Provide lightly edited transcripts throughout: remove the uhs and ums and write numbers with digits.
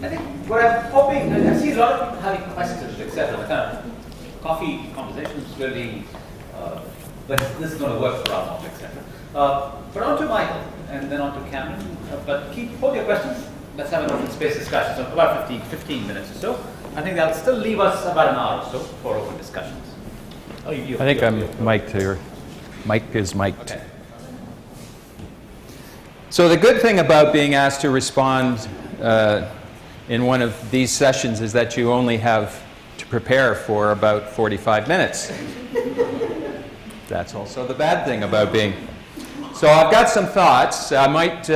I think what I'm hoping, I see a lot of people having questions, etc. The kind of coffee conversations will be, but this is going to work for our model, etc. But on to Michael, and then on to Cameron. But hold your questions. Let's have an open space discussion. So about 15 minutes or so. I think that'll still leave us about an hour or so for open discussions. Oh, I think I'm mic'd here. Mike is mic'd. Okay. So the good thing about being asked to respond in one of these sessions is that you only have to prepare for about 45 minutes. That's also the bad thing about being. So I've got some thoughts. I might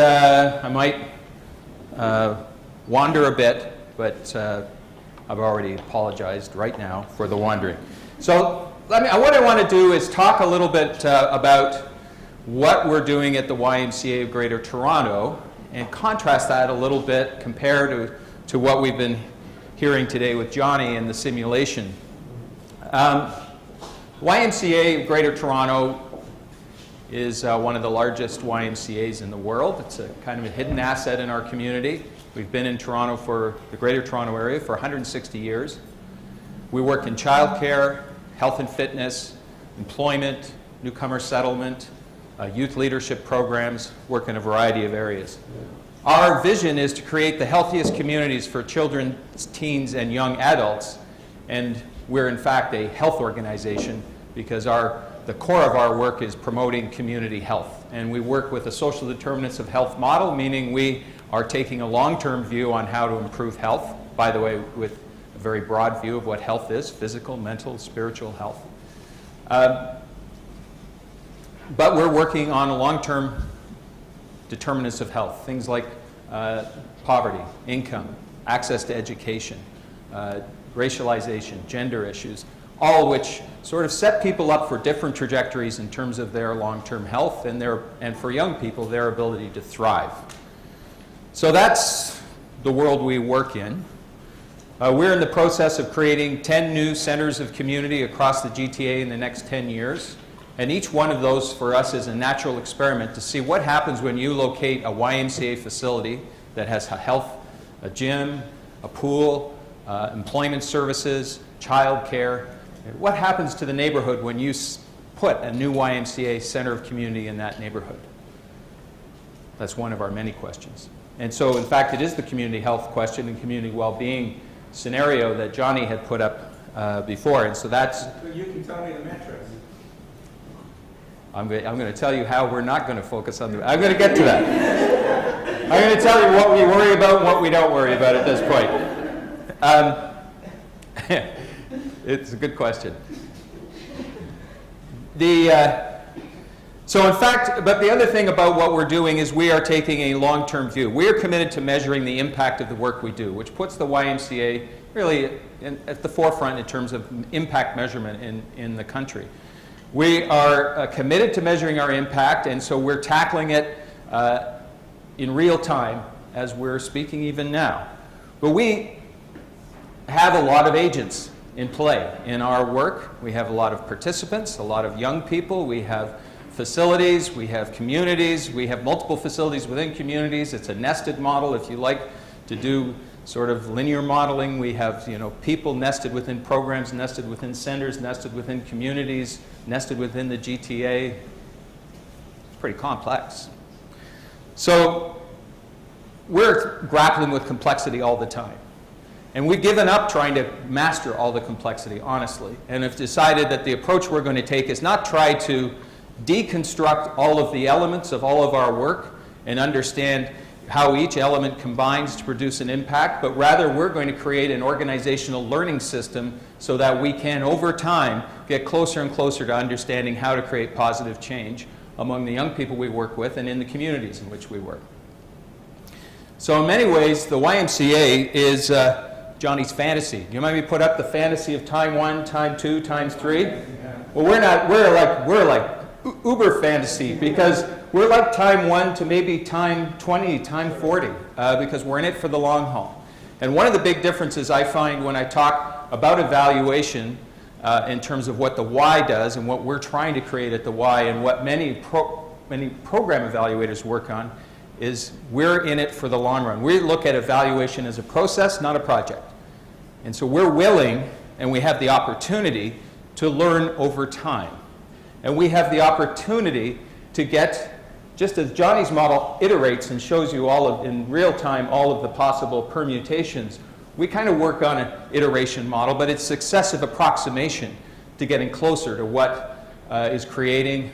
wander a bit, but I've already apologized right now for the wandering. So what I want to do is talk a little bit about what we're doing at the YMCA of Greater Toronto and contrast that a little bit compared to what we've been hearing today with Jonny in the simulation. YMCA of Greater Toronto is one of the largest YMCAs in the world. It's a kind of a hidden asset in our community. We've been in Toronto for the Greater Toronto area for 160 years. We work in childcare, health and fitness, employment, newcomer settlement, youth leadership programs, work in a variety of areas. Our vision is to create the healthiest communities for children, teens, and young adults. And we're in fact a health organization because the core of our work is promoting community health. And we work with a social determinants of health model, meaning we are taking a long-term view on how to improve health, by the way, with a very broad view of what health is: physical, mental, spiritual health. But we're working on a long-term determinants of health, things like poverty, income, access to education, racialization, gender issues, all of which sort of set people up for different trajectories in terms of their long-term health and for young people, their ability to thrive. So that's the world we work in. We're in the process of creating 10 new centers of community across the GTA in the next 10 years. And each one of those for us is a natural experiment to see what happens when you locate a YMCA facility that has a health, a gym, a pool, employment services, child care. What happens to the neighborhood when you put a new YMCA center of community in that neighborhood? That's one of our many questions. And so, in fact, it is the community health question and community well-being scenario that Jonny had put up before. And so that's... You can tell me the metrics. I'm going to tell you how we're not going to focus on I'm going to get to that. I'm going to tell you what we worry about and what we don't worry about at this point. It's a good question. So in fact, but the other thing about what we're doing is we are taking a long-term view. We are committed to measuring the impact of the work we do, which puts the YMCA really at the forefront in terms of impact measurement in the country. We are committed to measuring our impact, and so we're tackling it in real time as we're speaking even now. But we have a lot of agents in play in our work. We have a lot of participants, a lot of young people. We have facilities, we have communities, we have multiple facilities within communities. It's a nested model. If you like to do sort of linear modeling, we have people nested within programs, nested within centers, nested within communities, nested within the GTA. It's pretty complex. So we're grappling with complexity all the time. And we've given up trying to master all the complexity, honestly, and have decided that the approach we're going to take is not try to deconstruct all of the elements of all of our work and understand how each element combines to produce an impact, but rather we're going to create an organizational learning system so that we can, over time, get closer and closer to understanding how to create positive change among the young people we work with and in the communities in which we work. So in many ways, the YMCA is Jonny's fantasy. You mind me put up the fantasy of time 1, time 2, times 3? Well, we're like uber fantasy, because we're like time 1 to maybe time 20, time 40, because we're in it for the long haul. And one of the big differences I find when I talk about evaluation in terms of what the Y does and what we're trying to create at the Y and what many program evaluators work on is we're in it for the long run. We look at evaluation as a process, not a project. And so we're willing, and we have the opportunity to learn over time. And we have the opportunity to get, just as Jonny's model iterates and shows you in real time all of the possible permutations, we kind of work on an iteration model, but it's successive approximation to getting closer to what is creating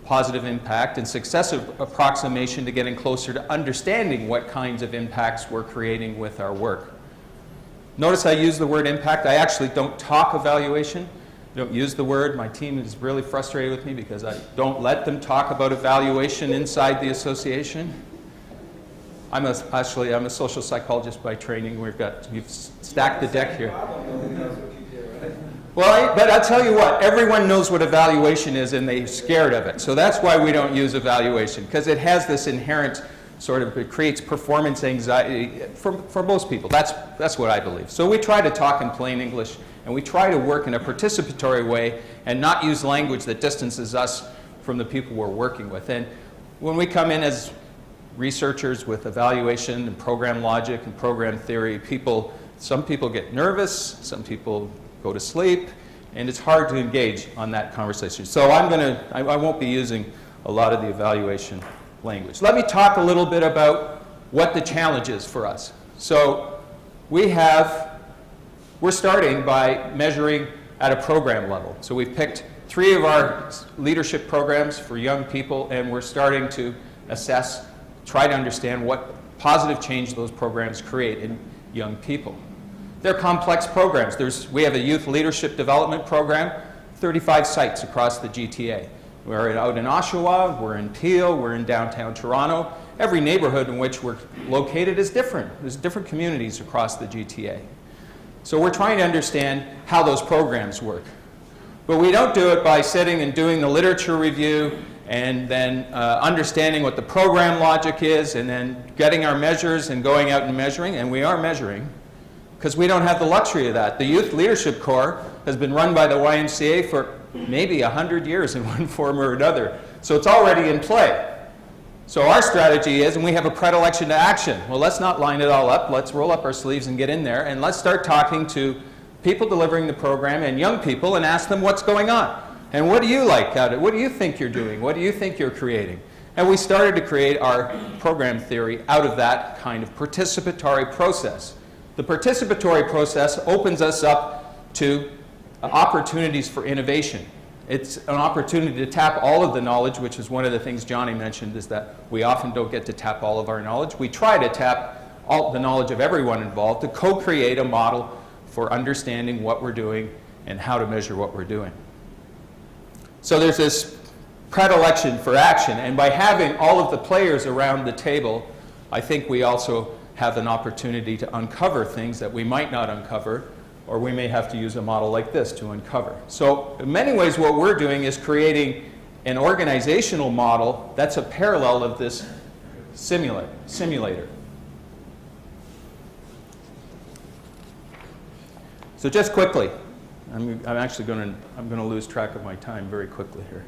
positive impact, and successive approximation to getting closer to understanding what kinds of impacts we're creating with our work. Notice I use the word impact. I actually don't talk evaluation. I don't use the word. My team is really frustrated with me because I don't let them talk about evaluation inside the association. I'm a social psychologist by training. You've stacked the deck here. Well, but I'll tell you what, everyone knows what evaluation is and they're scared of it. So that's why we don't use evaluation, because it has this inherent it creates performance anxiety for most people. That's what I believe. So we try to talk in plain English, and we try to work in a participatory way and not use language that distances us from the people we're working with. And when we come in as researchers with evaluation and program logic and program theory, some people get nervous, some people go to sleep, and it's hard to engage on that conversation. So I won't be using a lot of the evaluation language. Let me talk a little bit about what the challenge is for us. So we're starting by measuring at a program level. So we've picked 3 of our leadership programs for young people, and we're starting to assess, try to understand what positive change those programs create in young people. They're complex programs. We have a youth leadership development program, 35 sites across the GTA. We're out in Oshawa, we're in Peel, we're in downtown Toronto. Every neighborhood in which we're located is different. There's different communities across the GTA. So we're trying to understand how those programs work. But we don't do it by sitting and doing the literature review and then understanding what the program logic is and then getting our measures and going out and measuring, and we are measuring, because we don't have the luxury of that. The Youth Leadership Corps has been run by the YMCA for maybe 100 years in one form or another. So it's already in play. So our strategy is, and we have a predilection to action. Well, let's not line it all up. Let's roll up our sleeves and get in there, and let's start talking to people delivering the program and young people and ask them what's going on. And what do you like out of it? What do you think you're doing? What do you think you're creating? And we started to create our program theory out of that kind of participatory process. The participatory process opens us up to opportunities for innovation. It's an opportunity to tap all of the knowledge, which is one of the things Jonny mentioned, is that we often don't get to tap all of our knowledge. We try to tap all the knowledge of everyone involved to co-create a model for understanding what we're doing and how to measure what we're doing. So there's this predilection for action, and by having all of the players around the table, I think we also have an opportunity to uncover things that we might not uncover, or we may have to use a model like this to uncover. So in many ways what we're doing is creating an organizational model that's a parallel of this simulator. So just quickly, I'm going to lose track of my time very quickly here.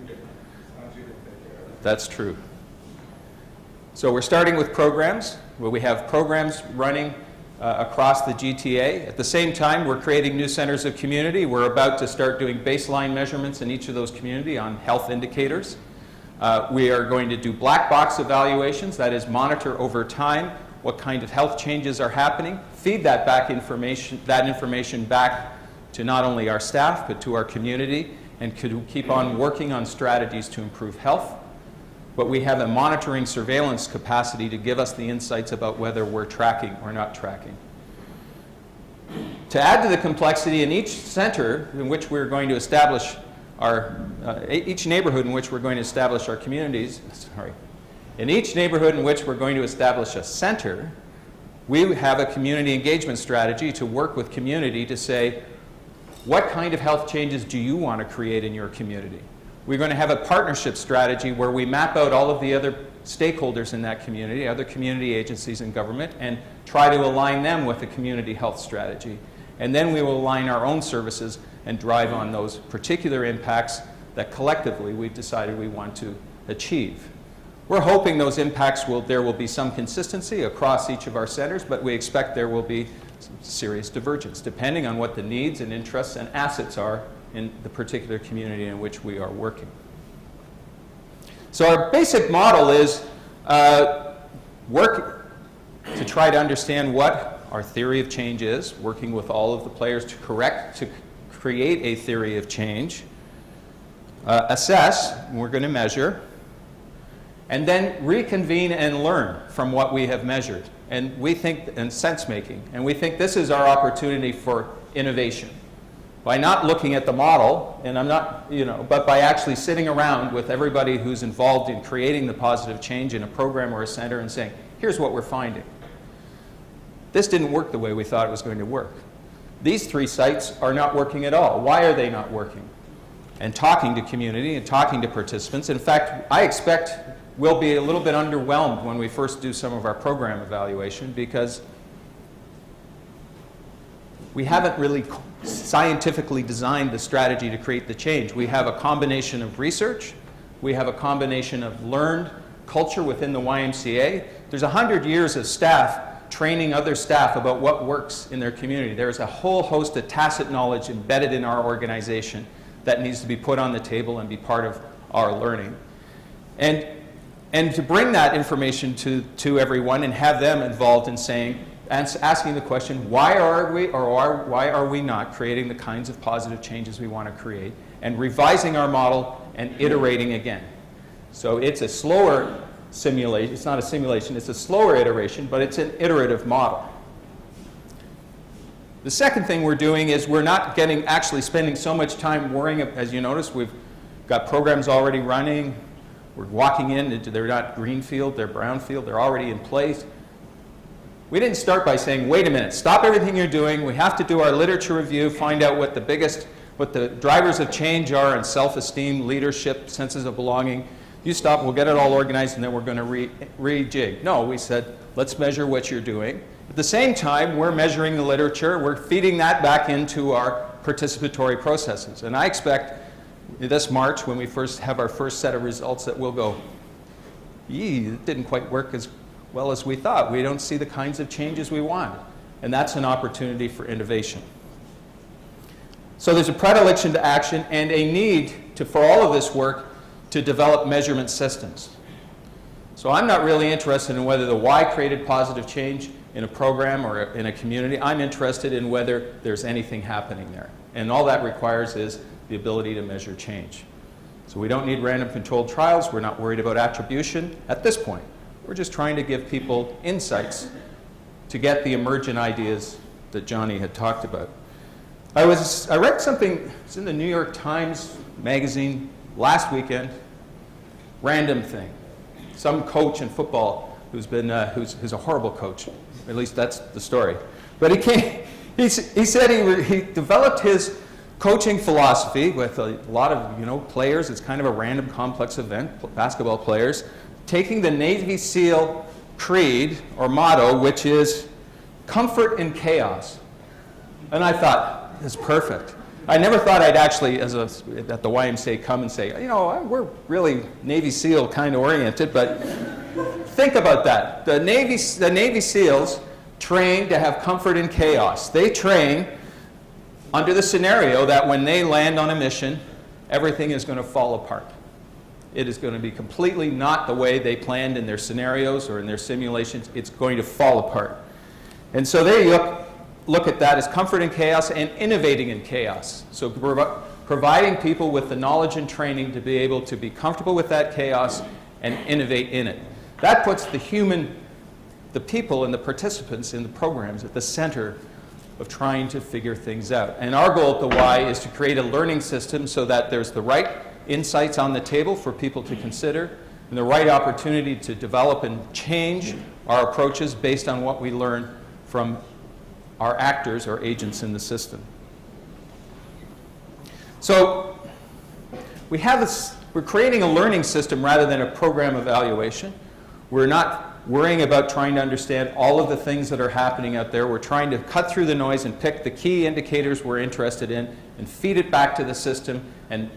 That's true. So we're starting with programs, where we have programs running across the GTA. At the same time, we're creating new centers of community. We're about to start doing baseline measurements in each of those communities on health indicators. We are going to do black box evaluations, that is, monitor over time what kind of health changes are happening, feed that information back to not only our staff, but to our community, and could keep on working on strategies to improve health. But we have a monitoring surveillance capacity to give us the insights about whether we're tracking or not tracking. To add to the complexity, in each center in which we're going to establish each neighborhood in which we're going to establish our communities, in each neighborhood in which we're going to establish a center, we have a community engagement strategy to work with community to say, what kind of health changes do you want to create in your community? We're going to have a partnership strategy where we map out all of the other stakeholders in that community, other community agencies and government, and try to align them with a community health strategy. And then we will align our own services and drive on those particular impacts that collectively we've decided we want to achieve. We're hoping those impacts there will be some consistency across each of our centers, but we expect there will be some serious divergence depending on what the needs and interests and assets are in the particular community in which we are working. So our basic model is work to try to understand what our theory of change is, working with all of the players to create a theory of change, assess, and we're going to measure, and then reconvene and learn from what we have measured. And we think, and sense making, and we think this is our opportunity for innovation. By not looking at the model, and I'm not, but by actually sitting around with everybody who's involved in creating the positive change in a program or a center and saying, here's what we're finding. This didn't work the way we thought it was going to work. These 3 sites are not working at all. Why are they not working? And talking to community and talking to participants. In fact, I expect we'll be a little bit underwhelmed when we first do some of our program evaluation because we haven't really scientifically designed the strategy to create the change. We have a combination of research. We have a combination of learned culture within the YMCA. There's 100 years of staff training other staff about what works in their community. There's a whole host of tacit knowledge embedded in our organization that needs to be put on the table and be part of our learning. And to bring that information to everyone and have them involved in asking the question, why are we not creating the kinds of positive changes we want to create, and revising our model and iterating again. So it's a slower simulation, it's not a simulation, it's a slower iteration, but it's an iterative model. The second thing we're doing is we're not actually spending so much time worrying, as you notice, we've got programs already running, we're walking in, they're not greenfield, they're brownfield, they're already in place. We didn't start by saying, wait a minute, stop everything you're doing, we have to do our literature review, find out what the drivers of change are in self-esteem, leadership, senses of belonging. You stop, we'll get it all organized, and then we're going to rejig. No, we said, let's measure what you're doing. At the same time, we're measuring the literature, we're feeding that back into our participatory processes. And I expect this March, when we have our first set of results, that we'll go, it didn't quite work as well as we thought. We don't see the kinds of changes we want. And that's an opportunity for innovation. So there's a predilection to action and a need for all of this work to develop measurement systems. So I'm not really interested in whether the why created positive change in a program or in a community. I'm interested in whether there's anything happening there. And all that requires is the ability to measure change. So we don't need random controlled trials. We're not worried about attribution at this point. We're just trying to give people insights to get the emergent ideas that Jonny had talked about. I read something, it's in the New York Times magazine last weekend, random thing. Some coach in football who's a horrible coach, at least that's the story. But he said he developed his coaching philosophy with a lot of players. It's kind of a random complex event, basketball players, taking the Navy SEAL creed or motto, which is comfort in chaos. And I thought, that's perfect. I never thought I'd actually, at the YMCA, come and say, we're really Navy SEAL kind of oriented, but think about that. The Navy SEALs train to have comfort in chaos. They train under the scenario that when they land on a mission, everything is going to fall apart. It is going to be completely not the way they planned in their scenarios or in their simulations. It's going to fall apart. And so there you look at that as comfort in chaos and innovating in chaos. So providing people with the knowledge and training to be able to be comfortable with that chaos and innovate in it. That puts the people and the participants in the programs at the center of trying to figure things out. And our goal at the Y is to create a learning system so that there's the right insights on the table for people to consider and the right opportunity to develop and change our approaches based on what we learn from our actors or agents in the system. So we're creating a learning system rather than a program evaluation. We're not worrying about trying to understand all of the things that are happening out there. We're trying to cut through the noise and pick the key indicators we're interested in and feed it back to the system and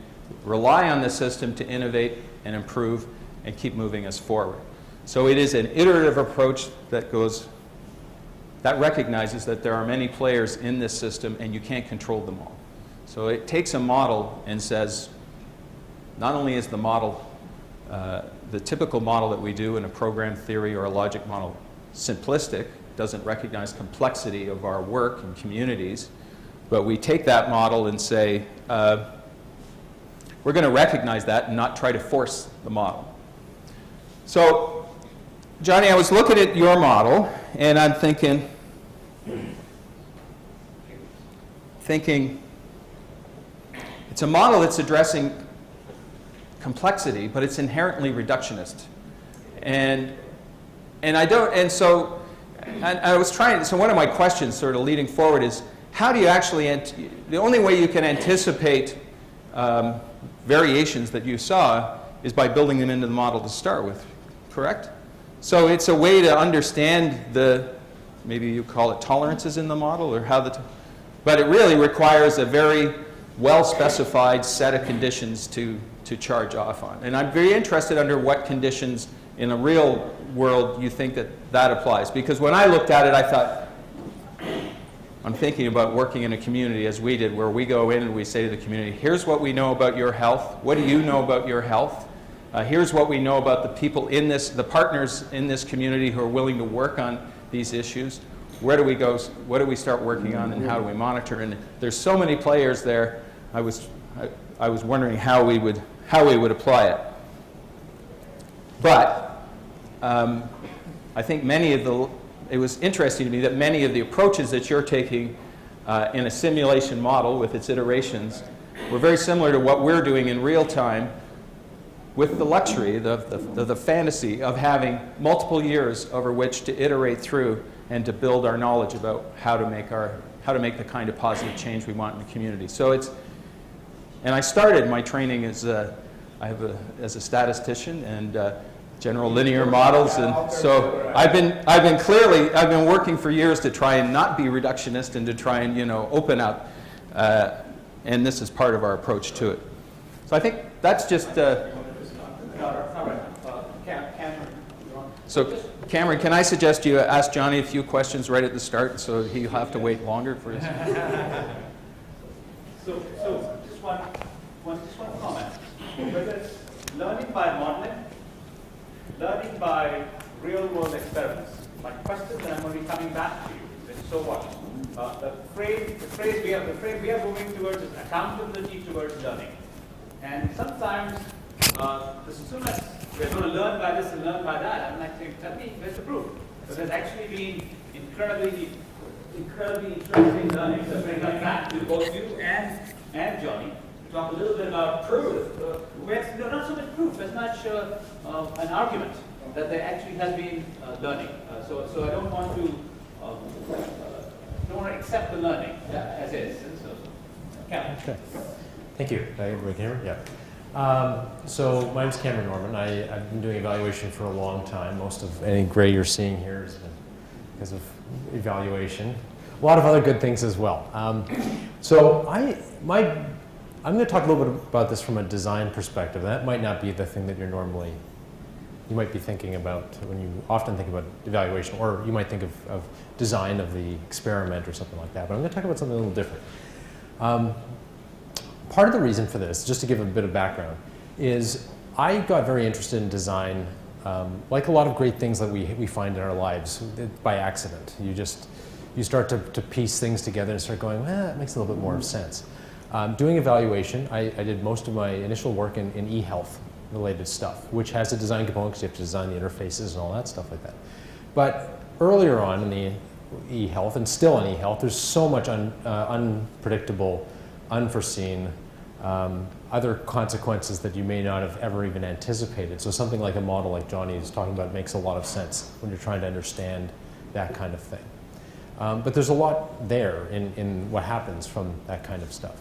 rely on the system to innovate and improve and keep moving us forward. So it is an iterative approach that recognizes that there are many players in this system and you can't control them all. So it takes a model and says, not only is the model, the typical model that we do in a program theory or a logic model simplistic, doesn't recognize complexity of our work and communities, but we take that model and say, we're going to recognize that and not try to force the model. So, Jonny, I was looking at your model, and I'm thinking, it's a model that's addressing complexity, but it's inherently reductionist. And I was trying, so one of my questions sort of leading forward is, how do you actually, the only way you can anticipate variations that you saw is by building them into the model to start with, correct? So it's a way to understand maybe you call it tolerances in the model, or how but it really requires a very well-specified set of conditions to charge off on. And I'm very interested under what conditions in a real world you think that applies. Because when I looked at it, I thought, I'm thinking about working in a community as we did, where we go in and we say to the community, here's what we know about your health. What do you know about your health? Here's what we know about the people in the partners in this community who are willing to work on these issues. Where do we go? What do we start working on, and how do we monitor? And there's so many players there. I was wondering how we would apply it. But I think it was interesting to me that many of the approaches that you're taking in a simulation model with its iterations were very similar to what we're doing in real time, with the luxury, the fantasy of having multiple years over which to iterate through and to build our knowledge about how to make the kind of positive change we want in the community. So and I started my training as a statistician and general linear models, and so I've been working for years to try and not be reductionist and to try and open up, and this is part of our approach to it. So I think that's just. So Cameron, can I suggest you ask Jonny a few questions right at the start, so he'll have to wait longer for his. So just one comment. Whether it's learning by modeling, learning by real-world experiments, my question that I'm going to be coming back to you is, so what? The phrase we are moving towards is accountability towards learning. And sometimes, as soon as we're going to learn by this and learn by that, I'm like saying, tell me, where's the proof? So there's actually been incredibly interesting learning. So bring that back to both you and Jonny to talk a little bit about proof. Not so much proof, as much an argument that there actually has been learning. So I don't want to accept the learning as is. Cameron. Okay. Thank you. Everybody can hear me? Yeah. So my name's Cameron Norman. I've been doing evaluation for a long time. Most of any gray you're seeing here has been because of evaluation. A lot of other good things as well. So I'm going to talk a little bit about this from a design perspective. That might not be the thing that you might be thinking about when you often think about evaluation, or you might think of design of the experiment or something like that. But I'm going to talk about something a little different. Part of the reason for this, just to give a bit of background, is I got very interested in design, like a lot of great things that we find in our lives, by accident. You start to piece things together and start going, it makes a little bit more sense. Doing evaluation, I did most of my initial work in e-health related stuff, which has a design component because you have to design the interfaces and all that stuff like that. But earlier on in the e-health, and still in e-health, there's so much unpredictable, unforeseen, other consequences that you may not have ever even anticipated. So something like a model like Jonny is talking about makes a lot of sense when you're trying to understand that kind of thing. But there's a lot there in what happens from that kind of stuff.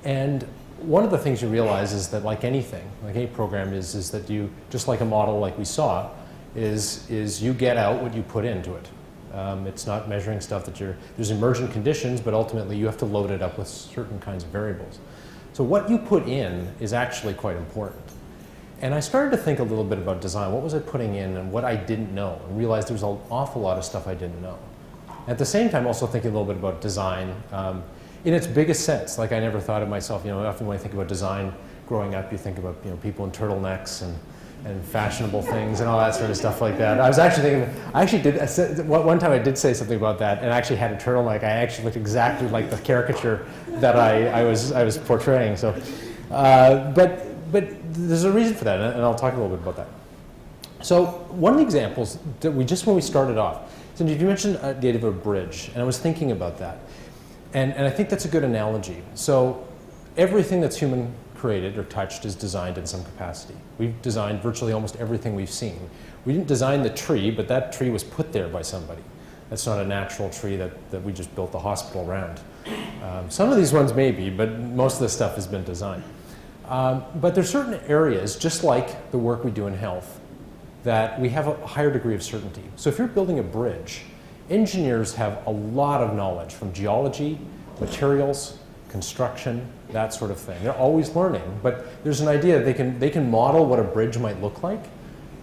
And one of the things you realize is that, like anything, like any program, is that you, just like a model like we saw, is you get out what you put into it. It's not measuring stuff that there's emergent conditions, but ultimately you have to load it up with certain kinds of variables. So what you put in is actually quite important. And I started to think a little bit about design. What was I putting in and what I didn't know? And realized there was an awful lot of stuff I didn't know. At the same time, also thinking a little bit about design in its biggest sense. Like I never thought of myself, often when I think about design growing up, you think about people in turtlenecks and fashionable things and all that sort of stuff like that. I was actually thinking, one time I did say something about that and actually had a turtleneck. I actually looked exactly like the caricature that I was portraying. So, but there's a reason for that, and I'll talk a little bit about that. So one of the examples that when we started off, so you mentioned the idea of a bridge, and I was thinking about that. And I think that's a good analogy. So everything that's human created or touched is designed in some capacity. We've designed virtually almost everything we've seen. We didn't design the tree, but that tree was put there by somebody. That's not a natural tree that we just built the hospital around. Some of these ones may be, but most of the stuff has been designed. But there's certain areas, just like the work we do in health, that we have a higher degree of certainty. So if you're building a bridge, engineers have a lot of knowledge from geology, materials, construction, that sort of thing. They're always learning, but there's an idea that they can model what a bridge might look like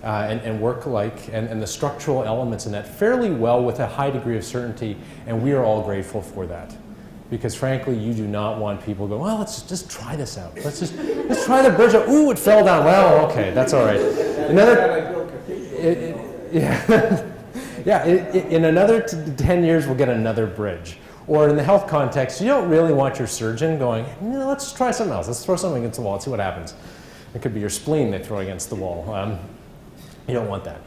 and work like, and the structural elements in that fairly well with a high degree of certainty, and we are all grateful for that. Because frankly, you do not want people going, well, let's just try this out. Let's try the bridge out. Ooh, it fell down. Well, okay, that's all right. In another 10 years, we'll get another bridge. Or in the health context, you don't really want your surgeon going, let's try something else. Let's throw something against the wall and see what happens. It could be your spleen they throw against the wall. You don't want that.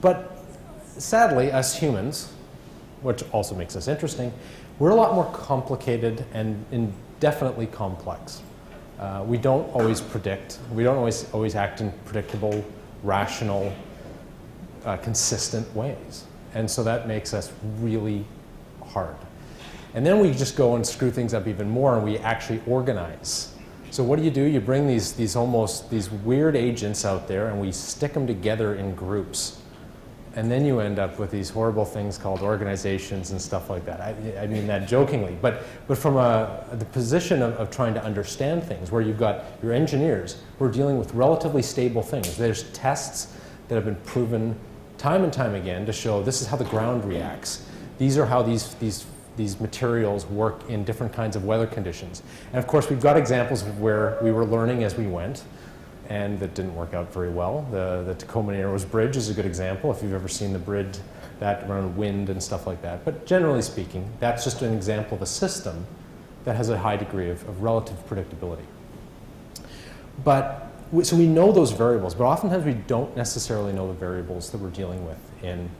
But sadly, us humans, which also makes us interesting, we're a lot more complicated and indefinitely complex. We don't always predict. We don't always act in predictable, rational, consistent ways. And so that makes us really hard. And then we just go and screw things up even more, and we actually organize. So what do? You bring these weird agents out there, and we stick them together in groups. And then you end up with these horrible things called organizations and stuff like that. I mean that jokingly, but from the position of trying to understand things, where you've got your engineers who are dealing with relatively stable things. There's tests that have been proven time and time again to show this is how the ground reacts. These are how these materials work in different kinds of weather conditions. And of course, we've got examples of where we were learning as we went, and that didn't work out very well. The Tacoma Narrows Bridge is a good example, if you've ever seen the bridge that around wind and stuff like that. But generally speaking, that's just an example of a system that has a high degree of relative predictability. So we know those variables, but oftentimes we don't necessarily know the variables that we're dealing with in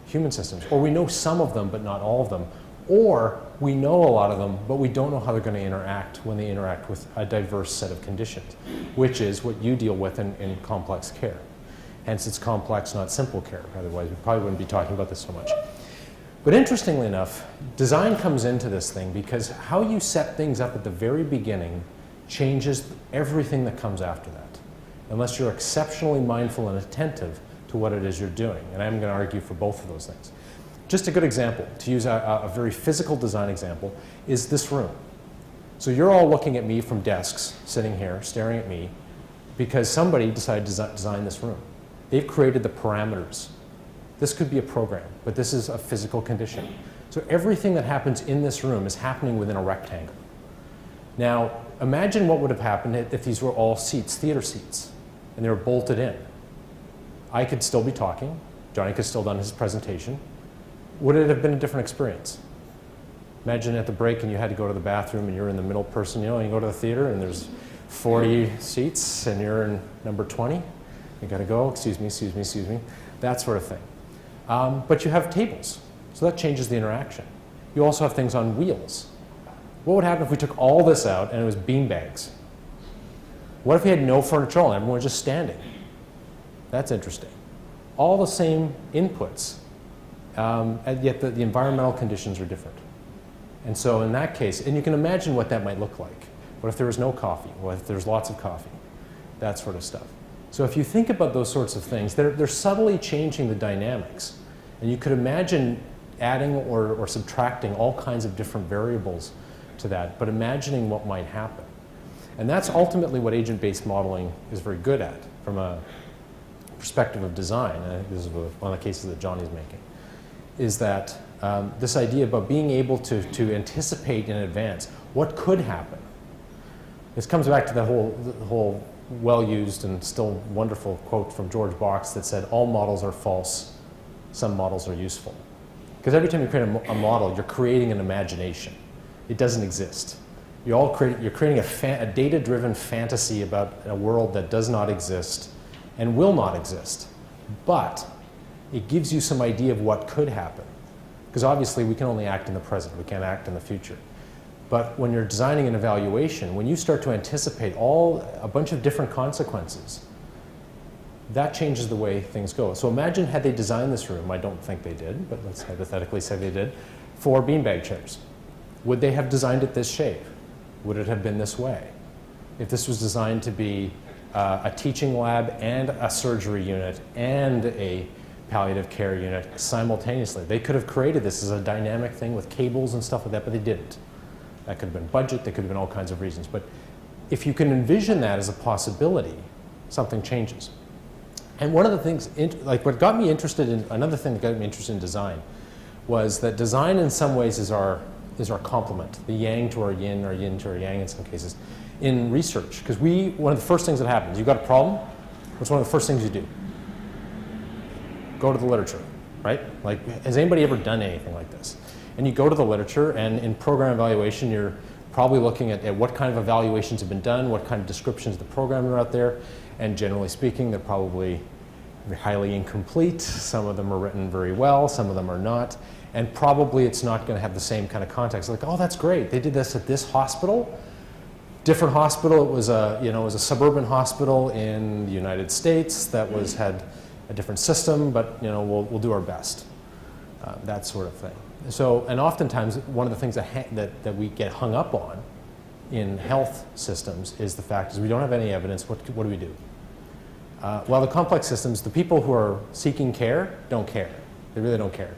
human systems. Or we know some of them, but not all of them. Or we know a lot of them, but we don't know how they're going to interact when they interact with a diverse set of conditions, which is what you deal with in complex care. Hence, it's complex, not simple care. Otherwise, we probably wouldn't be talking about this so much. But interestingly enough, design comes into this thing because how you set things up at the very beginning changes everything that comes after that, unless you're exceptionally mindful and attentive to what it is you're doing. And I'm going to argue for both of those things. Just a good example, to use a very physical design example, is this room. So you're all looking at me from desks, sitting here, staring at me, because somebody decided to design this room. They've created the parameters. This could be a program, but this is a physical condition. So everything that happens in this room is happening within a rectangle. Now, imagine what would have happened if these were all seats, theater seats, and they were bolted in. I could still be talking. Jonny could still done his presentation. Would it have been a different experience? Imagine at the break and you had to go to the bathroom and you're in the middle person, and you go to the theater and there's 40 seats and you're in number 20. You gotta go, excuse me, that sort of thing. But you have tables, so that changes the interaction. You also have things on wheels. What would happen if we took all this out and it was beanbags? What if we had no furniture at all and everyone was just standing? That's interesting. All the same inputs, and yet the environmental conditions are different. And so in that case, and you can imagine what that might look like. What if there was no coffee? What if there's lots of coffee? That sort of stuff. So if you think about those sorts of things, they're subtly changing the dynamics. And you could imagine adding or subtracting all kinds of different variables to that, but imagining what might happen. And that's ultimately what agent-based modeling is very good at from a perspective of design. And I think this is one of the cases that Jonny's making, is that this idea about being able to anticipate in advance what could happen. This comes back to the whole well-used and still wonderful quote from George Box that said, all models are false, some models are useful. Because every time you create a model, you're creating an imagination. It doesn't exist. You're creating a data-driven fantasy about a world that does not exist and will not exist. But it gives you some idea of what could happen. Because obviously we can only act in the present, we can't act in the future. But when you're designing an evaluation, when you start to anticipate a bunch of different consequences, that changes the way things go. So imagine had they designed this room, I don't think they did, but let's hypothetically say they did, for beanbag chairs. Would they have designed it this shape? Would it have been this way? If this was designed to be a teaching lab and a surgery unit and a palliative care unit simultaneously, they could have created this as a dynamic thing with cables and stuff like that, but they didn't. That could have been budget, that could have been all kinds of reasons. But if you can envision that as a possibility, something changes. And one of the things, what got me interested in, another thing that got me interested in design was that design in some ways is our complement, the yang to our yin to our yang in some cases, in research. Because one of the first things that happens, you've got a problem, what's one of the first things you do? Go to the literature, right? Like, has anybody ever done anything like this? And you go to the literature, and in program evaluation, you're probably looking at what kind of evaluations have been done, what kind of descriptions of the program are out there, and generally speaking, they're probably highly incomplete. Some of them are written very well, some of them are not, and probably it's not going to have the same kind of context. Like, oh, that's great, they did this at this hospital. Different hospital, it was a suburban hospital in the United States that had a different system, but we'll do our best. That sort of thing. So, and oftentimes one of the things that we get hung up on in health systems is the fact is we don't have any evidence. What do we do? While the complex systems, the people who are seeking care don't care. They really don't care.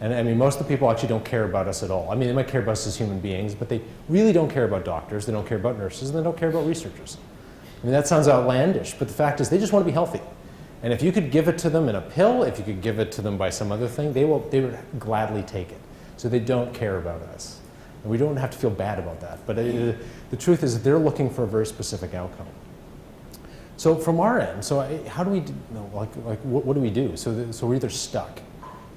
And I mean, most of the people actually don't care about us at all. I mean, they might care about us as human beings, but they really don't care about doctors, they don't care about nurses, and they don't care about researchers. I mean, that sounds outlandish, but the fact is they just want to be healthy. And if you could give it to them in a pill, if you could give it to them by some other thing, they would gladly take it. So they don't care about us. And we don't have to feel bad about that. But the truth is that they're looking for a very specific outcome. So from our end, how do we do, what do we do? So we're either stuck.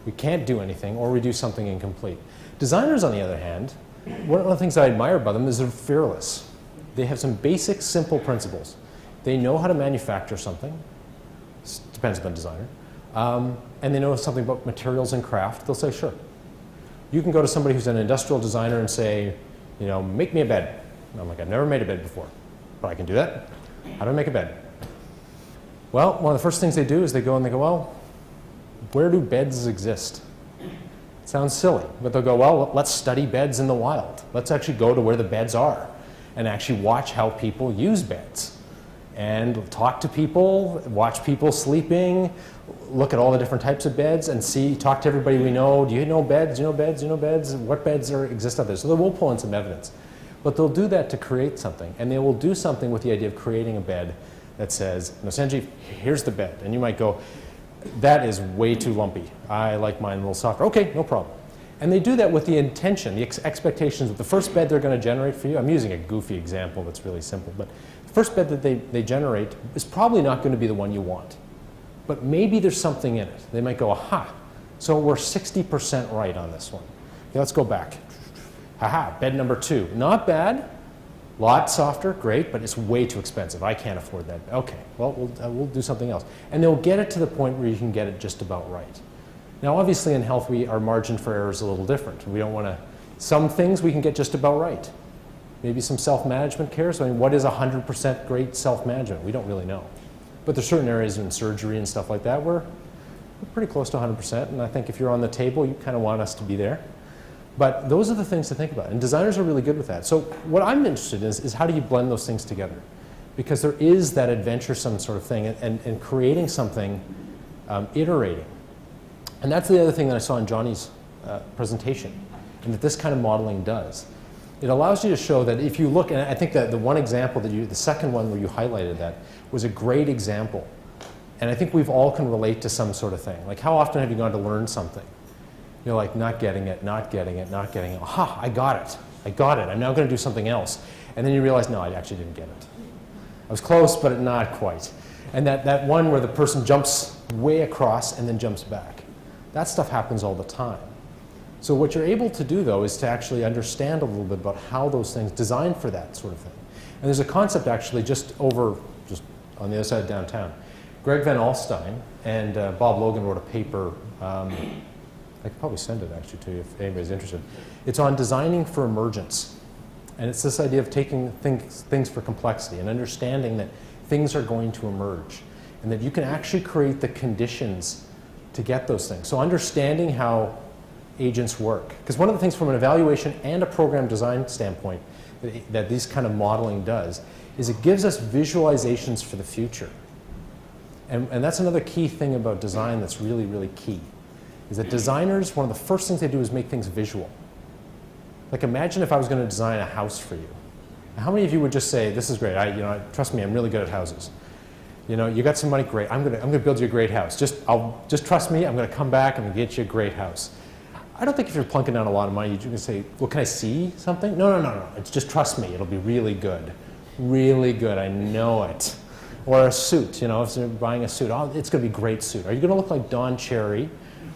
We can't do anything, or we do something incomplete. Designers, on the other hand, one of the things I admire about them is they're fearless. They have some basic, simple principles. They know how to manufacture something. Depends on the designer. And they know something about materials and craft. They'll say, sure. You can go to somebody who's an industrial designer and say, make me a bed. And I'm like, I've never made a bed before, but I can do that. How do I make a bed? Well, one of the first things they do is they go, well, where do beds exist? It sounds silly, but they'll go, well, let's study beds in the wild. Let's actually go to where the beds are and actually watch how people use beds. And talk to people, watch people sleeping, look at all the different types of beds and talk to everybody we know. Do you know beds? Do you know beds? Do you know beds? What beds exist out there? So they will pull in some evidence. But they'll do that to create something. And they will do something with the idea of creating a bed that says, Sanjeev, here's the bed. And you might go, that is way too lumpy. I like mine a little softer. Okay, no problem. And they do that with the intention, the expectations that the first bed they're going to generate for you, I'm using a goofy example that's really simple, but the first bed that they generate is probably not going to be the one you want. But maybe there's something in it. They might go, aha, so we're 60% right on this one. Okay, let's go back. Aha, bed number 2. Not bad, lot softer, great, but it's way too expensive. I can't afford that. Okay, well, we'll do something else. And they'll get it to the point where you can get it just about right. Now, obviously in health, our margin for error is a little different. We don't want to, some things we can get just about right. Maybe some self-management care. So I mean, what is 100% great self-management? We don't really know. But there's certain areas in surgery and stuff like that where we're pretty close to 100%. And I think if you're on the table, you kind of want us to be there. But those are the things to think about. And designers are really good with that. So what I'm interested in is how do you blend those things together? Because there is that adventuresome sort of thing and creating something, iterating. And that's the other thing that I saw in Jonny's presentation, and that this kind of modeling does, it allows you to show that if you look, and I think that the one example that the second one where you highlighted that was a great example. And I think we've all can relate to some sort of thing. Like, how often have you gone to learn something? You're like, not getting it, not getting it, not getting it. Aha, I got it. I got it. I'm now going to do something else. And then you realize, no, I actually didn't get it. I was close, but not quite. And that one where the person jumps way across and then jumps back. That stuff happens all the time. So what you're able to do, though, is to actually understand a little bit about how those things design for that sort of thing. And there's a concept actually just on the other side of downtown. Greg Van Alstyne and Bob Logan wrote a paper. I could probably send it actually to you if anybody's interested. It's on designing for emergence. And it's this idea of taking things for complexity and understanding that things are going to emerge and that you can actually create the conditions to get those things. So understanding how agents work. Because one of the things from an evaluation and a program design standpoint that this kind of modeling does is it gives us visualizations for the future. And that's another key thing about design that's really, really key, is that designers, one of the first things they do is make things visual. Like, imagine if I was going to design a house for you. How many of you would just say, this is great, trust me, I'm really good at houses. You got some money, great, I'm going to build you a great house. Just trust me, I'm going to come back, I'm going to get you a great house. I don't think if you're plunking down a lot of money, you're going to say, well, can I see something? No. It's just trust me, it'll be really good. Really good, I know it. Or a suit, if you're buying a suit, it's going to be a great suit. Are you going to look like Don Cherry?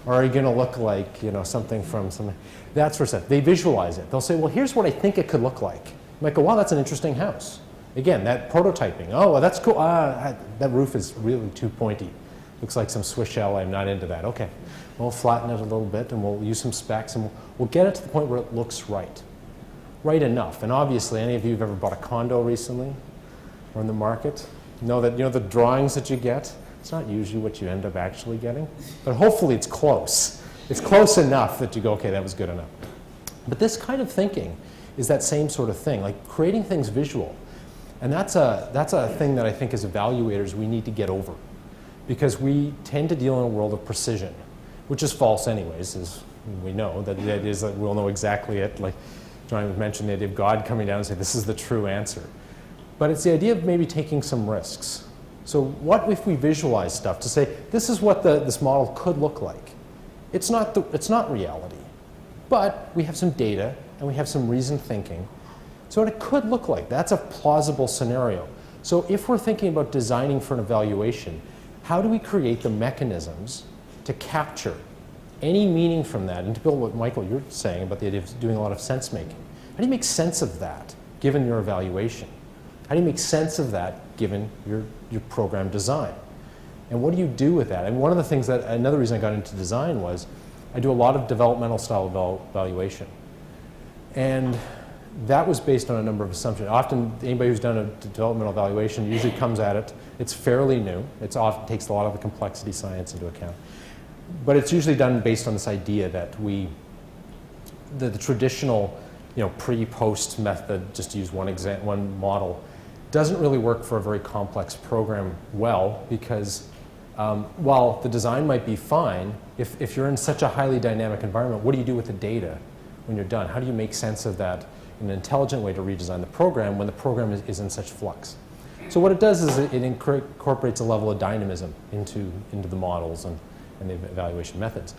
Or are you going to look like, something from something? That sort of stuff. They visualize it. They'll say, well, here's what I think it could look like. You might go, wow, that's an interesting house. Again, that prototyping. Oh, well, that's cool. That roof is really too pointy. Looks like some Swiss shell. I'm not into that. Okay. We'll flatten it a little bit, and we'll use some specs, and we'll get it to the point where it looks right. Right enough. And obviously, any of you who've ever bought a condo recently or in the market know that, the drawings that you get, it's not usually what you end up actually getting. But hopefully it's close. It's close enough that you go, okay, that was good enough. But this kind of thinking is that same sort of thing, like creating things visual. And that's a thing that I think as evaluators we need to get over. Because we tend to deal in a world of precision, which is false anyways, as we know. That the idea is that we'll know exactly it. Like Jonny mentioned, the idea of God coming down and saying, this is the true answer. But it's the idea of maybe taking some risks. So what if we visualize stuff to say, this is what this model could look like? It's not reality. But we have some data, and we have some reasoned thinking. So what it could look like, that's a plausible scenario. So if we're thinking about designing for an evaluation, how do we create the mechanisms to capture any meaning from that? And to build what Michael, you're saying about the idea of doing a lot of sense making. How do you make sense of that given your evaluation? How do you make sense of that given your program design? And what do you do with that? And one of the things another reason I got into design was I do a lot of developmental style evaluation. And that was based on a number of assumptions. Often, anybody who's done a developmental evaluation usually comes at it. It's fairly new. It often takes a lot of the complexity science into account. But it's usually done based on this idea that the traditional, pre-post method, just to use one model, doesn't really work for a very complex program well, because while the design might be fine, if you're in such a highly dynamic environment, what do you do with the data when you're done? How do you make sense of that in an intelligent way to redesign the program when the program is in such flux? So what it does is it incorporates a level of dynamism into the models and the evaluation methods.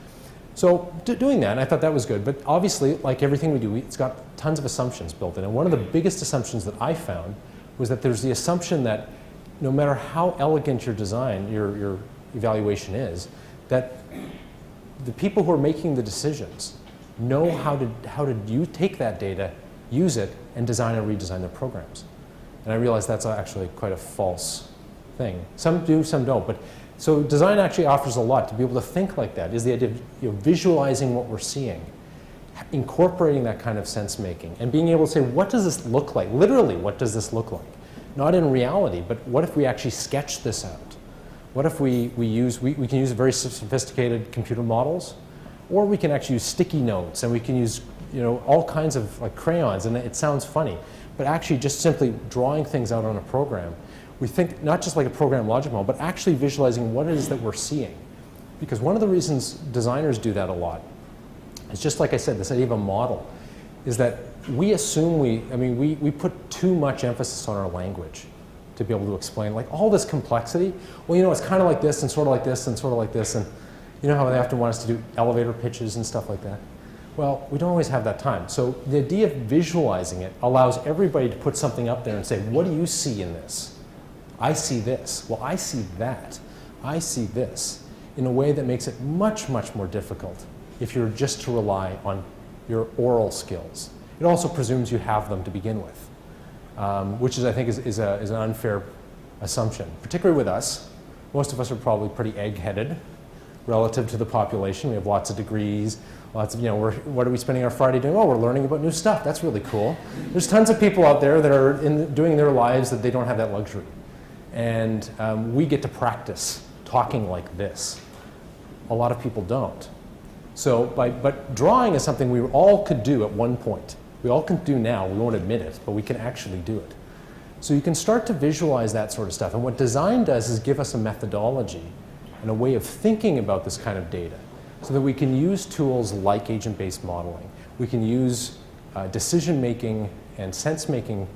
So doing that, and I thought that was good, but obviously, like everything we do, it's got tons of assumptions built in. And one of the biggest assumptions that I found was that there's the assumption that no matter how elegant your design, your evaluation is, that the people who are making the decisions know how to you take that data, use it, and design and redesign their programs. And I realized that's actually quite a false thing. Some do, some don't. But so design actually offers a lot. To be able to think like that is the idea of visualizing what we're seeing, incorporating that kind of sense making, and being able to say, what does this look like? Literally, what does this look like? Not in reality, but what if we actually sketch this out? What if we can use very sophisticated computer models, or we can actually use sticky notes, and we can use all kinds of like crayons, and it sounds funny, but actually just simply drawing things out on a program. We think not just like a program logic model, but actually visualizing what it is that we're seeing. Because one of the reasons designers do that a lot is just like I said, this idea of a model. is that we assume we put too much emphasis on our language to be able to explain like all this complexity. Well, you know, it's kind of like this and sort of like this and sort of like this, and you know how they often want us to do elevator pitches and stuff like that. Well, we don't always have that time. So the idea of visualizing it allows everybody to put something up there and say, what do you see in this? I see this. Well, I see that. I see this, in a way that makes it much, much more difficult if you're just to rely on your oral skills. It also presumes you have them to begin with, which I think is an unfair assumption, particularly with us. Most of us are probably pretty egg-headed relative to the population. We have lots of degrees, lots of, what are we spending our Friday doing? Oh, we're learning about new stuff. That's really cool. There's tons of people out there that are doing their lives that they don't have that luxury. And we get to practice talking like this. A lot of people don't. So, but drawing is something we all could do at one point. We all can do now. We won't admit it, but we can actually do it. So you can start to visualize that sort of stuff. And what design does is give us a methodology and a way of thinking about this kind of data so that we can use tools like agent-based modeling. We can use decision-making and sense-making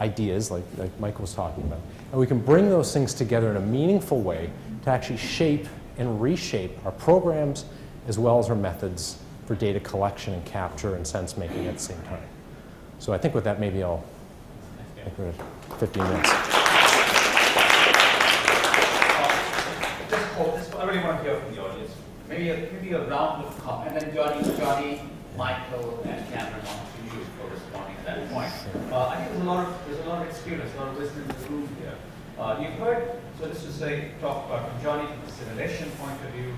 ideas like Mike was talking about. And we can bring those things together in a meaningful way to actually shape and reshape our programs as well as our methods for data collection and capture and sense-making at the same time. So I think with that, maybe I think we're at 15 minutes. I really want to hear from the audience. Maybe a round of comments, and then Jonny, Michael, and Cameron want to you for responding at that point. I think there's a lot of experience, a lot of wisdom in the room here. You've heard, so this is talk about from Jonny from the simulation point of view,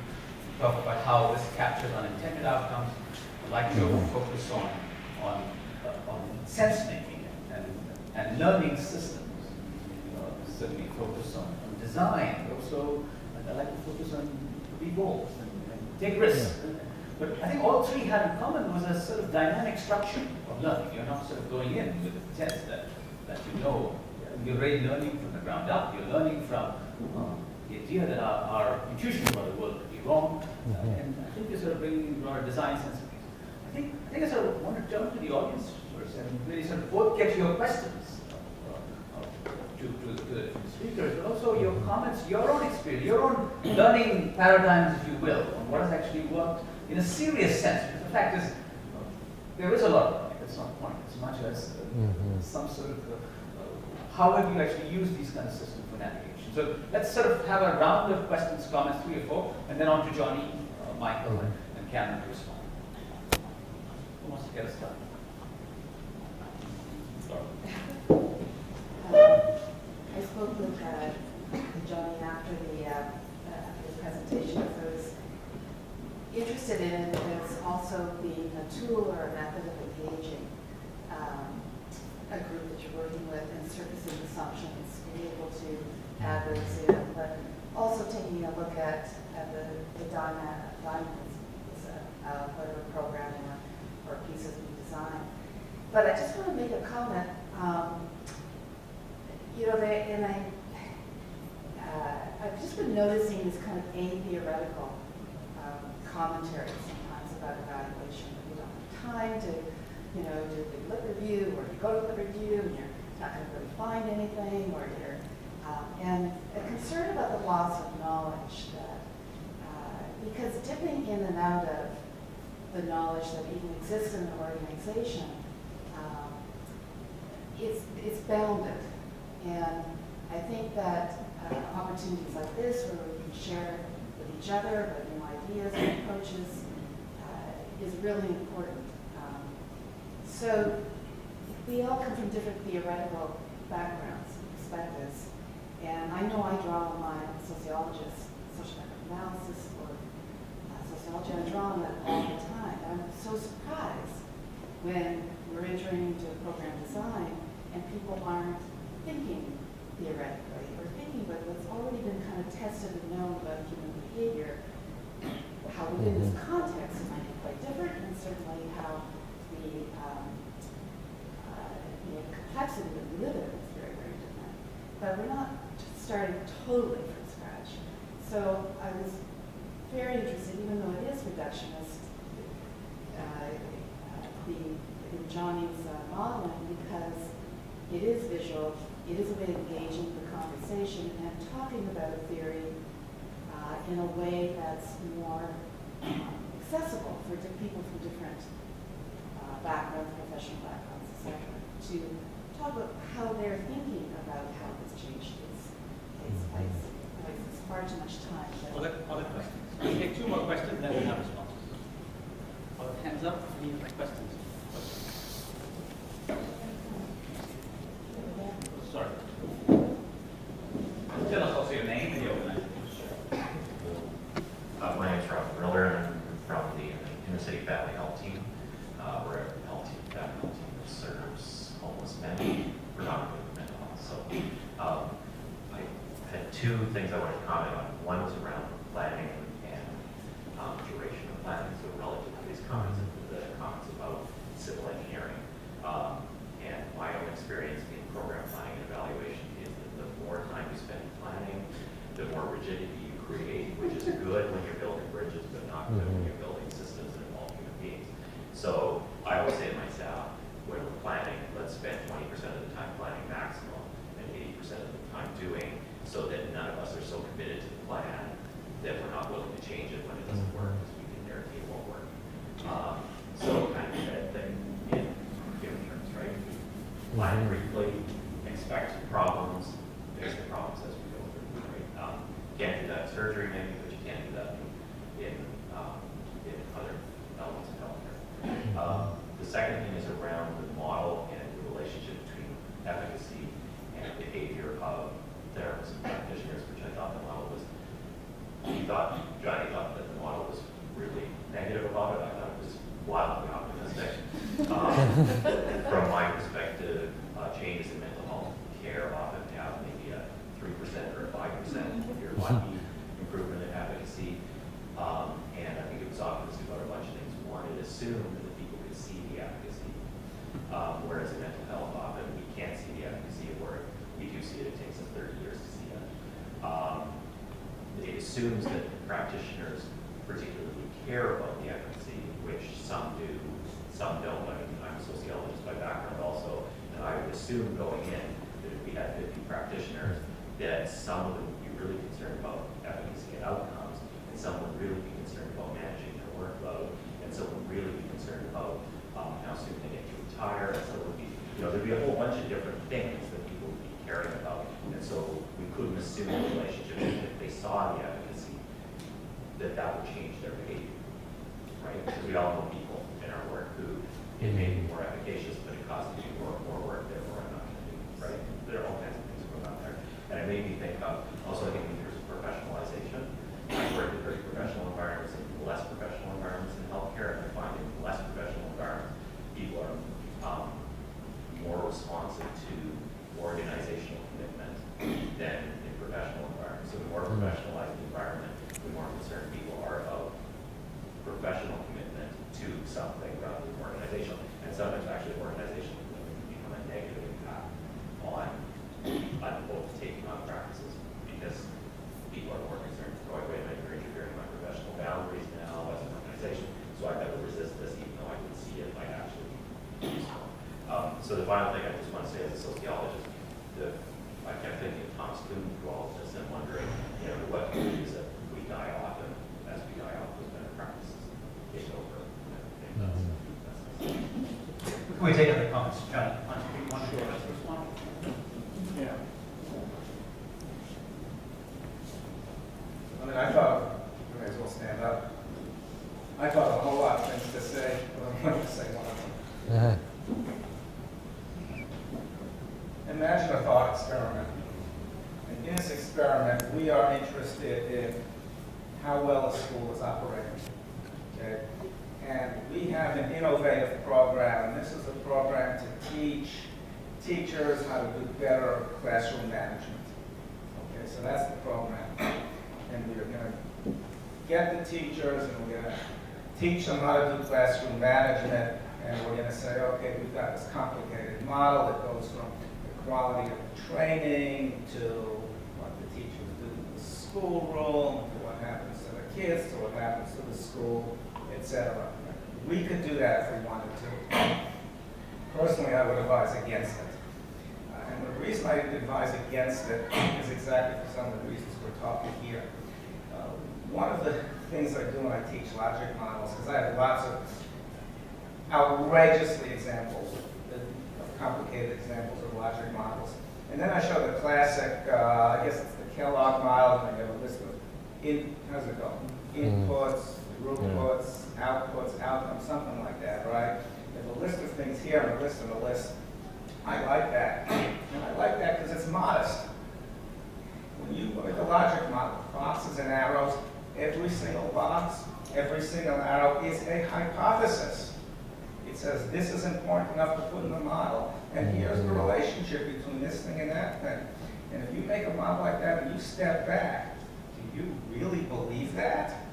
talk about how this captures unintended outcomes. I'd like to focus on sense making and learning systems. Certainly focus on design, but also I like to focus on big goals and take risks. But I think all three had in common was a sort of dynamic structure of learning. You're not sort of going in with the sense that you're really learning from the ground up. You're learning from the idea that our intuition about the world could be wrong. And I think you're sort of bringing a lot of design sensibilities. I think I sort of want to turn to the audience for a second, really sort of both get your questions to the speakers, but also your comments, your own experience, your own learning paradigms, if you will, on what has actually worked in a serious sense. Because the fact is, there is a lot of learning. That's not the point. As much as some sort of how have you actually used these kind of systems for navigation? So let's sort of have a round of questions, comments, 3 or 4, and then on to Jonny, Michael, and Cameron to respond. Who wants to get us started? I spoke with Jonny after the presentation, so I was interested in it as also being a tool or a method of engaging a group that you're working with and surfacing assumptions, being able to add those in, but also taking a look at the diamonds, whatever programming or pieces we design. But I just want to make a comment. I've just been noticing this kind of atheoretical commentary sometimes about evaluation. You don't have time to, do the lit review, or you go to lit review and you're not going to really find anything, or you're, and a concern about the loss of knowledge that, because dipping in and out of the knowledge that even exists in an organization, it's bounded. And I think that opportunities like this, where we can share with each other about new ideas and approaches, is really important. So we all come from different theoretical backgrounds and perspectives. And I know I draw on my sociologist, social analysis, or sociology. I draw on that all the time. And I'm so surprised when we're entering into program design and people aren't thinking theoretically or thinking about what's already been kind of tested and known about human behavior, how within this context it might be quite different, and certainly how the complexity that we live in is very, very different. But we're not starting totally from scratch. So I was very interested, even though it is reductionist, the in Jonny's modeling because it is visual, it is a way of engaging the conversation and talking about a theory in a way that's more accessible for people from different backgrounds, professional backgrounds, etc., to talk about how they're thinking about how this change takes place. It's far too much time. Other questions? We'll take 2 more questions and then we'll have responses. Other hands up, any other questions? Sorry. Tell us also your name and your organization. My name is Morell, and I'm from the Inner City Family Health Team. We're a health team, family health team that serves homeless men, predominantly with mental health. So I had 2 things I wanted to comment on. One was around planning and duration of planning, so relative to these comments, the comments about civil engineering. And my own experience in program planning and evaluation is that the more time you spend planning, the more rigidity you create, which is good when you're building bridges, but not good when you're building systems that involve human beings. So I always say to my staff, when we're planning, let's spend 20% of the time planning maximum and 80% of the time doing, so that none of us are so committed to the plan that we're not willing to change it when it doesn't work, because we think their team won't work. So kind of that thing in human terms, right? Plan briefly, expect problems, fix the problems as we go through, right? Can't do that in surgery maybe, but you can do that in other elements of healthcare. The second thing is around the model and the relationship between efficacy and behavior of therapists and practitioners, which I thought the model was, Jonny thought that the model was really negative about it. I thought it was wildly optimistic. From my perspective, changes in mental health care often have maybe a 3% or a 5% if you're lucky improvement in efficacy. And I think it was optimistic about a bunch of things. One, it assumed that people could see the efficacy, whereas in mental health often we can't see the efficacy of work. We do see it, it takes us 30 years to see it. It assumes that practitioners particularly care about the efficacy, which some do, some don't. I mean, I'm a sociologist by background also, and I would assume going in that if we had 50 practitioners, that some of them would be really concerned about efficacy and outcomes, and some would really be concerned about managing their workload, and some would really be concerned about how soon they get to retire, and some would be, there'd be a whole bunch of different things that people would be caring about, and so we couldn't assume the relationship that if they saw the efficacy, that would change their behavior, right? Because we all know people in our work who it may be more efficacious, but it costs me more work, therefore I'm not going to do it, right? There are all kinds of things going on there. And it made me think of, also I think in terms of professionalization, I've worked in very professional environments and less professional environments in healthcare, and I find in less professional environments, people are more responsive to organizational commitment than in professional environments. So the more professionalized the environment, the more concerned people are about professional commitment to something rather than organizational. And sometimes actually organizational commitment can become a negative impact on both taking on practices, because people are more concerned, oh, wait a minute, you're interfering with my professional boundaries now as an organization, so I better resist this even though I can see it might actually be useful. So the final thing I just want to say as a sociologist, I kept thinking of Thomas Kuhn through all of this and wondering, what is it we die off, and as we die off, those better practices take over. Can we take other comments? Jonny, why don't you go ahead and respond? Yeah. I mean, I thought, you may as well stand up. I thought a whole lot of things to say, but I'm going to say one of them. Imagine a thought experiment. And in this experiment, we are interested in how well a school is operating. Okay? And we have an innovative program, and this is a program to teach teachers how to do better classroom management. Okay, so that's the program. And we're going to get the teachers, and we're going to teach them how to do classroom management, and we're going to say, okay, we've got this complicated model that goes from the quality of the training to what the teachers do in the schoolroom, to what happens to the kids, to what happens to the school, etc. We could do that if we wanted to. Personally, I would advise against it. And the reason I advise against it is exactly for some of the reasons we're talking here. One of the things I do when I teach logic models, because I have lots of outrageously examples, of complicated examples of logic models. And then I show the classic, I guess it's the Kellogg model, and I have a list of, how's it go? Inputs, throughputs, outputs, outcomes, something like that, right? There's a list of things here and a list and a list. I like that. And I like that because it's modest. When you look at the logic model, boxes and arrows, every single box, every single arrow is a hypothesis. It says this is important enough to put in the model, and here's the relationship between this thing and that thing. And if you make a model like that and you step back, do you really believe that?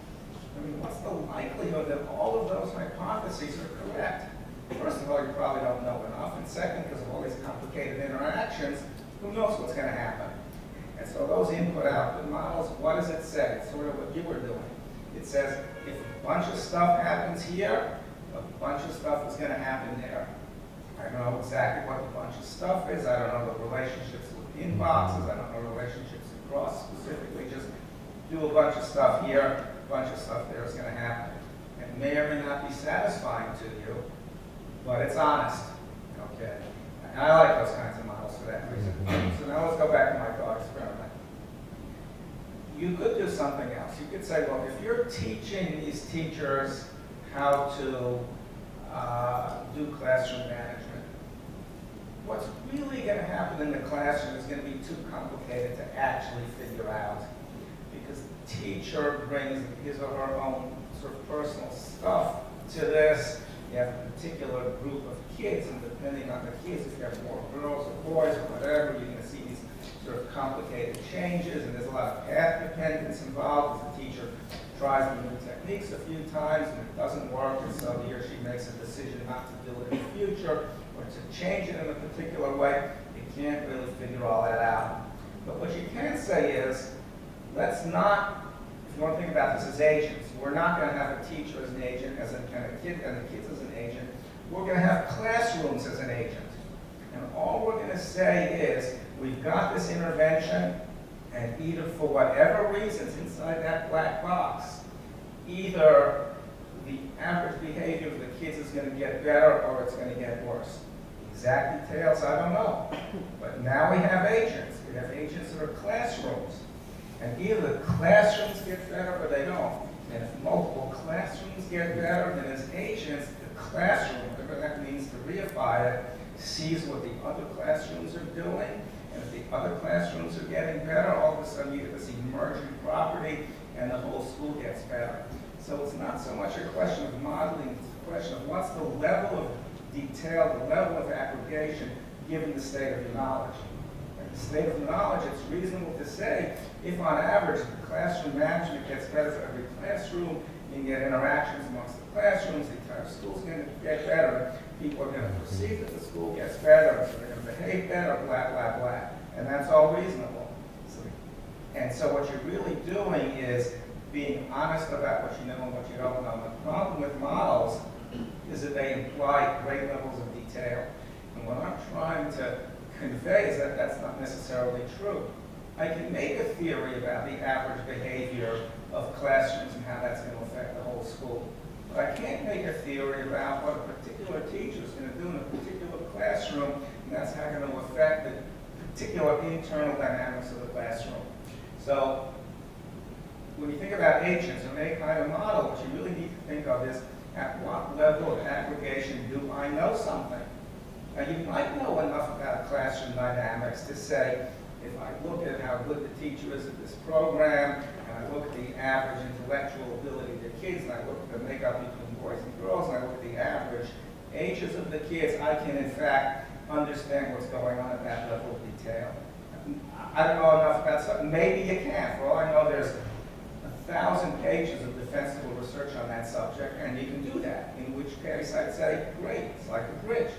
I mean, what's the likelihood that all of those hypotheses are correct? First of all, you probably don't know enough, and second, because of all these complicated interactions, who knows what's going to happen? And so those input-output models, what does it say? It's sort of what you were doing. It says, if a bunch of stuff happens here, a bunch of stuff is going to happen there. I don't know exactly what the bunch of stuff is. I don't know the relationships within boxes. I don't know relationships across specifically. Just do a bunch of stuff here, a bunch of stuff there is going to happen. It may or may not be satisfying to you, but it's honest. Okay. And I like those kinds of models for that reason. So now let's go back to my thought experiment. You could do something else. You could say, well, if you're teaching these teachers how to do classroom management, what's really going to happen in the classroom is going to be too complicated to actually figure out, because the teacher brings his or her own sort of personal stuff to this. You have a particular group of kids, and depending on the kids, if you have more girls or boys or whatever, you're going to see these sort of complicated changes, and there's a lot of path dependence involved as the teacher tries the new techniques a few times and it doesn't work, and so he or she makes a decision not to do it in the future or to change it in a particular way. You can't really figure all that out. But what you can say is, let's not, if you want to think about this as agents, we're not going to have a teacher as an agent, as a kind of kid, and the kids as an agent. We're going to have classrooms as an agent. And all we're going to say is, we've got this intervention, and either for whatever reasons inside that black box, either the average behavior of the kids is going to get better or it's going to get worse. Exact details, I don't know. But now we have agents. We have agents that are classrooms. And either the classrooms get better or they don't. And if multiple classrooms get better, then as agents, the classroom, whatever that means to reify it, sees what the other classrooms are doing. And if the other classrooms are getting better, all of a sudden you get this emergent property and the whole school gets better. So it's not so much a question of modeling, it's a question of what's the level of detail, the level of aggregation given the state of the knowledge. And the state of the knowledge, it's reasonable to say, if on average the classroom management gets better for every classroom, you can get interactions amongst the classrooms, the entire school's going to get better, people are going to perceive that the school gets better, so they're going to behave better, blah, blah, blah. And that's all reasonable. And so what you're really doing is being honest about what you know and what you don't know. The problem with models is that they imply great levels of detail. And what I'm trying to convey is that that's not necessarily true. I can make a theory about the average behavior of classrooms and how that's going to affect the whole school. But I can't make a theory about what a particular teacher is going to do in a particular classroom, and that's how going to affect the particular internal dynamics of the classroom. So when you think about agents and any kind of model, what you really need to think of is, at what level of aggregation do I know something? Now, you might know enough about classroom dynamics to say, if I look at how good the teacher is at this program, and I look at the average intellectual ability of the kids, and I look at the makeup between boys and girls, and I look at the average ages of the kids, I can, in fact, understand what's going on at that level of detail. I don't know enough about something. Maybe you can. For all I know, there's 1,000 pages of defensible research on that subject, and you can do that, in which case I'd say, great, it's like a bridge.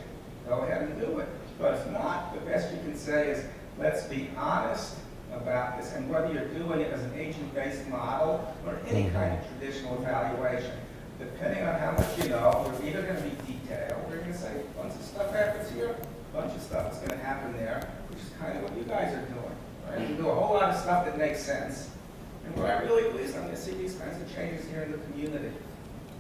Go ahead and do it. But if not, the best you can say is, let's be honest about this, and whether you're doing it as an agent-based model or any kind of traditional evaluation, depending on how much you know, we're either going to be detailed, we're going to say, once the stuff happens happen there, which is kind of what you guys are doing. Right? You do a whole lot of stuff that makes sense. And what I'm really pleased, I'm going to see these kinds of changes here in the community.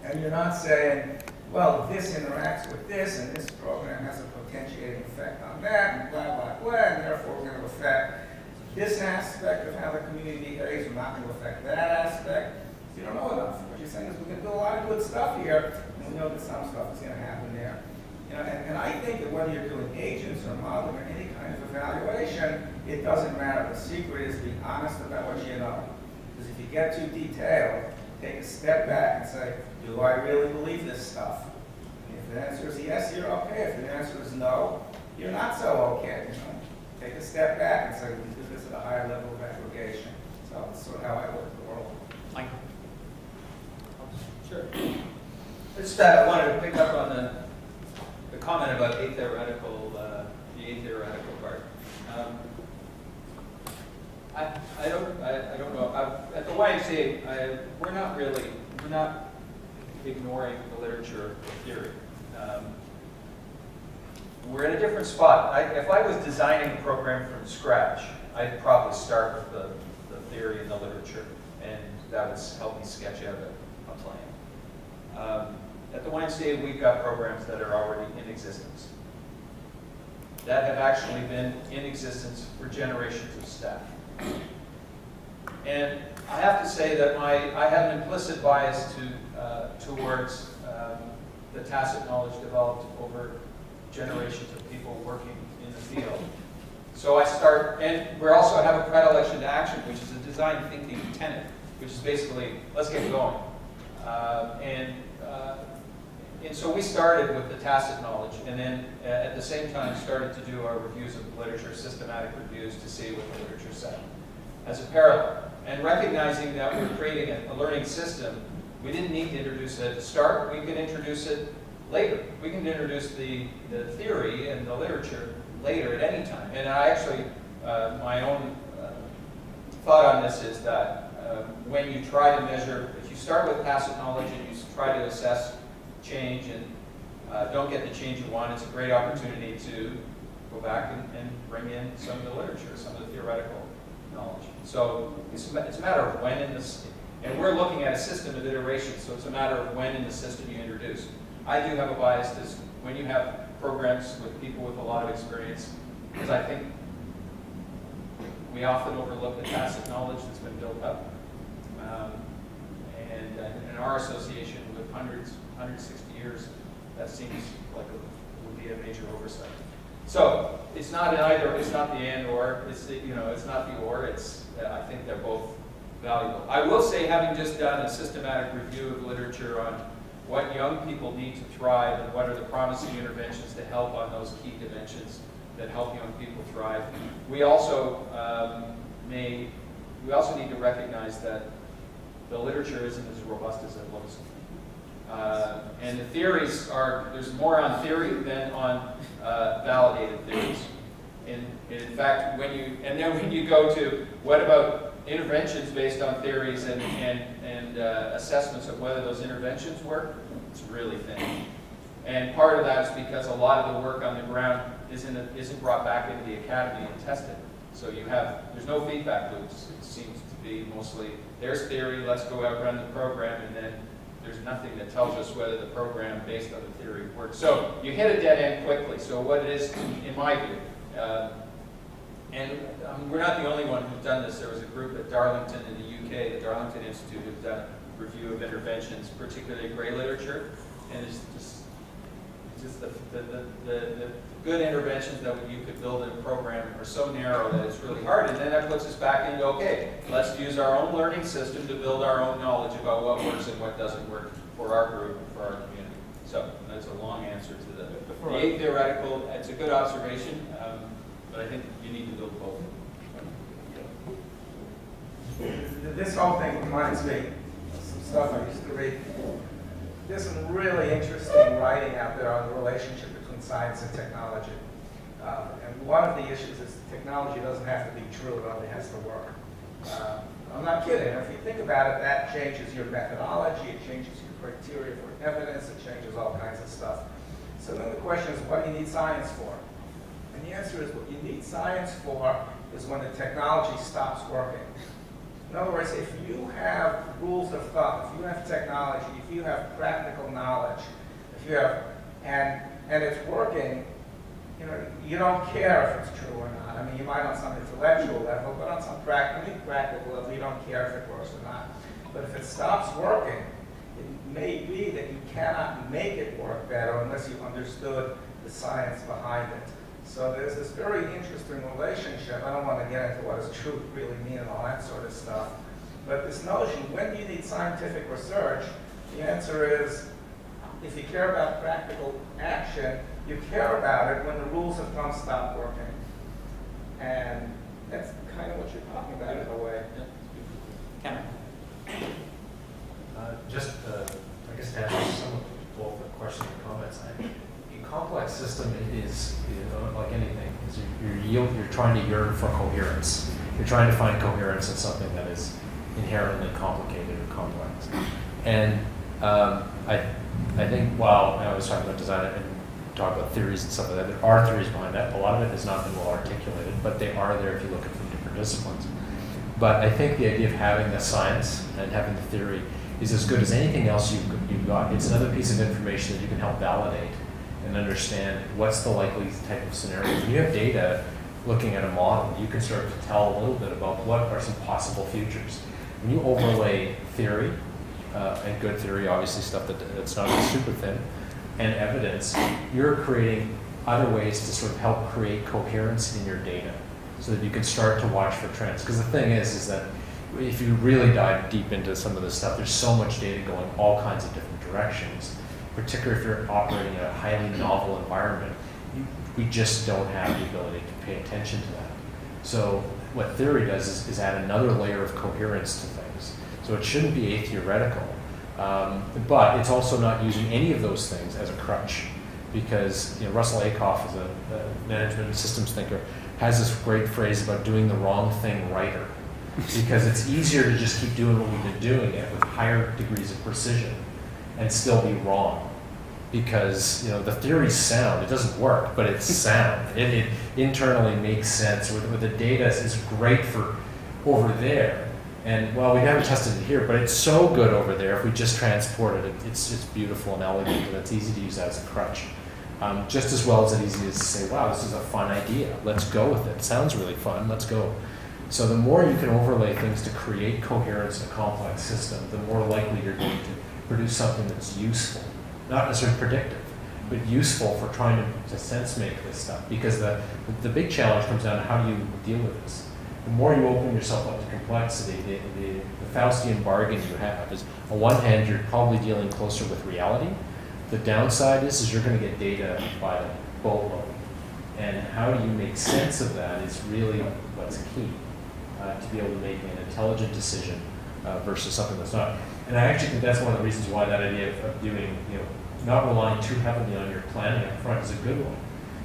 And you're not saying, well, this interacts with this, and this program has a potentiating effect on that, and blah, blah, blah, and therefore we're going to affect this aspect of how the community behaves. We're not going to affect that aspect. So you don't know enough. What you're saying is we can do a lot of good stuff here, and we know that some stuff is going to happen there. You know, and I think that whether you're doing agents or modeling or any kind of evaluation, it doesn't matter. The secret is being honest about what you know. Because if you get too detailed, take a step back and say, do I really believe this stuff? And if the answer is yes, you're okay. If the answer is no, you're not so okay. You know? Take a step back and say, we can do this at a higher level of aggregation. So that's sort of how I look at the world. Mike? Sure. I wanted to pick up on the comment about atheoretical, the atheoretical part. I don't know. At the YMCA, we're not ignoring the literature or theory. We're in a different spot. If I was designing a program from scratch, I'd probably start with the theory and the literature, and that would help me sketch out a plan. At the YMCA, we've got programs that are already in existence, that have actually been in existence for generations of staff. And I have to say that I have an implicit bias towards the tacit knowledge developed over generations of people working in the field. So I start, and we also have a predilection to action, which is a design thinking tenet, which is basically, let's get going. And so we started with the tacit knowledge, and then at the same time started to do our reviews of the literature, systematic reviews to see what the literature said as a parallel. And recognizing that we're creating a learning system, we didn't need to introduce it at the start. We could introduce it later. We can introduce the theory and the literature later at any time. And I actually, my own thought on this is that when you try to measure, if you start with tacit knowledge and you try to assess change and don't get the change you want, it's a great opportunity to go back and bring in some of the literature, some of the theoretical knowledge. So it's a matter of when in this, and we're looking at a system of iterations, so it's a matter of when in the system you introduce. I do have a bias to when you have programs with people with a lot of experience, because I think we often overlook the tacit knowledge that's been built up. And in our association with 160 years, that seems like it would be a major oversight. So it's not an either, it's not the and or, it's it's not the or, it's, I think they're both valuable. I will say, having just done a systematic review of literature on what young people need to thrive and what are the promising interventions to help on those key dimensions that help young people thrive, we also need to recognize that the literature isn't as robust as it looks. And the theories there's more on theory than on validated theories. And in fact, when you go to what about interventions based on theories and assessments of whether those interventions work, it's really thin. And part of that is because a lot of the work on the ground isn't brought back into the academy and tested. So there's no feedback loops. It seems to be mostly, there's theory, let's go out, run the program, and then there's nothing that tells us whether the program based on the theory works. So you hit a dead end quickly. So what it is, in my view, and we're not the only one who's done this. There was a group at Darlington in the UK, the Darlington Institute, who's done a review of interventions, particularly grey literature, and it's just the good interventions that you could build in a program are so narrow that it's really hard. And then that puts us back into, okay, let's use our own learning system to build our own knowledge about what works and what doesn't work for our group and for our community. So that's a long answer to the theoretical. It's a good observation, but I think you need to build both. This whole thing reminds me of some stuff I used to read. There's some really interesting writing out there on the relationship between science and technology. And one of the issues is technology doesn't have to be true, it only has to work. I'm not kidding. If you think about it, that changes your methodology, it changes your criteria for evidence, it changes all kinds of stuff. So then the question is, what do you need science for? And the answer is what you need science for is when the technology stops working. In other words, if you have rules of thumb, if you have technology, if you have practical knowledge, if you have, and it's working, you know, you don't care if it's true or not. I mean, you might on some intellectual level, but on some practical level, you don't care if it works or not. But if it stops working, it may be that you cannot make it work better unless you understood the science behind it. So there's this very interesting relationship. I don't want to get into what does truth really mean and all that sort of stuff. But this notion, when do you need scientific research? The answer is, if you care about practical action, you care about it when the rules of thumb stop working. And that's kind of what you're talking about in a way. Cameron? I guess to answer some of both the questions and comments, a complex system is, like anything, is you're trying to yearn for coherence. You're trying to find coherence in something that is inherently complicated or complex. And I think while I was talking about design and talk about theories and stuff like that, there are theories behind that. A lot of it has not been well articulated, but they are there if you look at it from different disciplines. But I think the idea of having the science and having the theory is as good as anything else you've got. It's another piece of information that you can help validate and understand what's the likely type of scenario. When you have data looking at a model, you can start to tell a little bit about what are some possible futures. When you overlay theory, and good theory, obviously stuff that's not super thin, and evidence, you're creating other ways to sort of help create coherence in your data so that you can start to watch for trends. Because the thing is that if you really dive deep into some of this stuff, there's so much data going all kinds of different directions, particularly if you're operating in a highly novel environment. We just don't have the ability to pay attention to that. So what theory does is add another layer of coherence to things. So it shouldn't be atheoretical, but it's also not using any of those things as a crutch, because Russell Ackoff, as a management systems thinker, has this great phrase about doing the wrong thing righter, because it's easier to just keep doing what we've been doing it with higher degrees of precision and still be wrong, because the theory's sound. It doesn't work, but it's sound. It internally makes sense. With the data is great for over there. And well, we haven't tested it here, but it's so good over there. If we just transport it, it's beautiful and elegant, and it's easy to use as a crutch. Just as well as it's easy to say, wow, this is a fun idea. Let's go with it. It sounds really fun. Let's go. So the more you can overlay things to create coherence in a complex system, the more likely you're going to produce something that's useful. Not necessarily predictive, but useful for trying to sense make this stuff. Because the big challenge comes down to how do you deal with this. The more you open yourself up to complexity, the Faustian bargain you have is, on one hand, you're probably dealing closer with reality. The downside is you're going to get data by the boatload. And how do you make sense of that is really what's key to be able to make an intelligent decision versus something that's not. And I actually think that's one of the reasons why that idea of doing, not relying too heavily on your planning up front is a good one.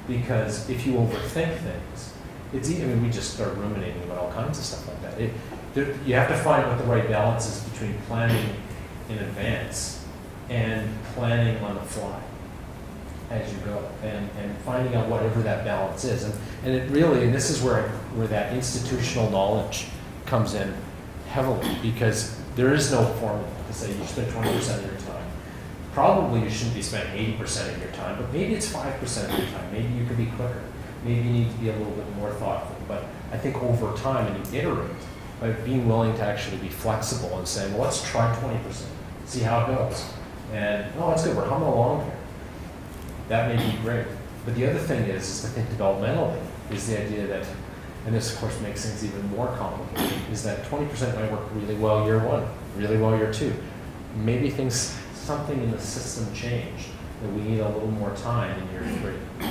Because if you overthink things, it's easy. I mean, we just start ruminating about all kinds of stuff like that. You have to find what the right balance is between planning in advance and planning on the fly as you go, and finding out whatever that balance is. And it really, and this is where that institutional knowledge comes in heavily, because there is no formula to say you spend 20% of your time. Probably you shouldn't be spending 80% of your time, but maybe it's 5% of your time. Maybe you could be quicker. Maybe you need to be a little bit more thoughtful. But I think over time, and you iterate, by being willing to actually be flexible and saying, well, let's try 20%, see how it goes. And, oh, that's good, we're humming along here. That may be great. But the other thing is to think developmentally, is the idea that, and this of course makes things even more complicated, is that 20% might work really well year one, really well year two. Maybe something in the system changed, that we need a little more time in year three.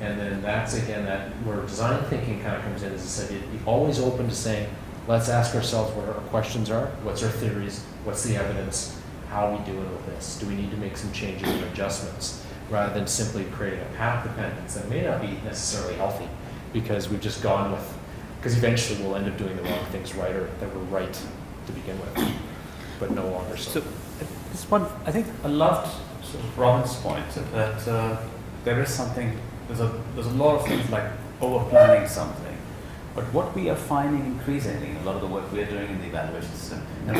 And then that's again where design thinking kind of comes in, as I said, be always open to saying, let's ask ourselves what our questions are, what's our theories, what's the evidence, how are we doing with this? Do we need to make some changes and adjustments, rather than simply creating a path dependence that may not be necessarily healthy, because we've just gone with, because eventually we'll end up doing the wrong things right, or that were right to begin with, but no longer so. So this one, I think I loved sort of Robin's point that there is something there's a lot of things like over planning something. But what we are finding increasingly in a lot of the work we are doing in the evaluation system, and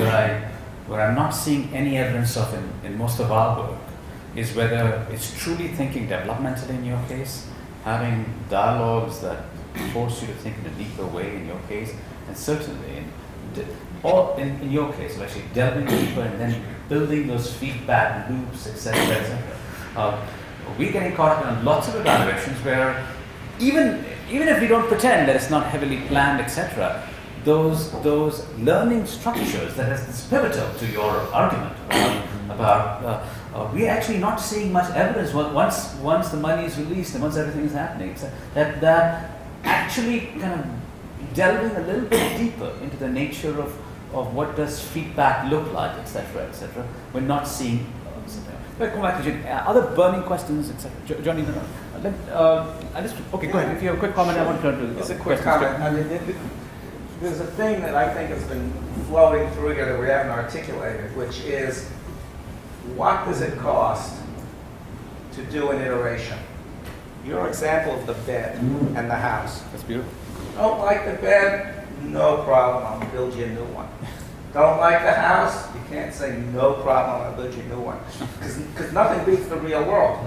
where I'm not seeing any evidence of in most of our work, is whether it's truly thinking developmentally in your case, having dialogues that force you to think in a deeper way in your case, and certainly in your case, of actually delving deeper and then building those feedback loops, etc., etc. We're getting caught up in lots of evaluations where even if we don't pretend that it's not heavily planned, etc., those learning structures that is pivotal to your argument about we're actually not seeing much evidence once the money is released and once everything is happening. So that actually kind of delving a little bit deeper into the nature of what does feedback look like, etc., etc. We're not seeing. We'll come back to Jonny. Other burning questions, etc. Jonny, okay, go ahead. If you have a quick comment, I want to turn to. It's a quick comment. I mean, there's a thing that I think has been floating through here that we haven't articulated, which is what does it cost to do an iteration? Your example of the bed and the house. That's beautiful. Don't like the bed? No problem. I'll build you a new one. Don't like the house? You can't say no problem. I'll build you a new one because nothing beats the real world.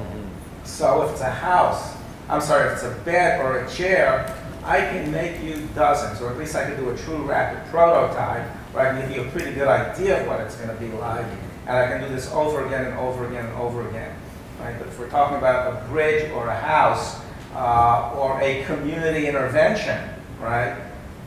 So if it's a house, if it's a bed or a chair, I can make you dozens, or at least I can do a true rapid prototype where I can give you a pretty good idea of what it's going to be like, and I can do this over again and over again and over again. Right? But if we're talking about a bridge or a house or a community intervention, right?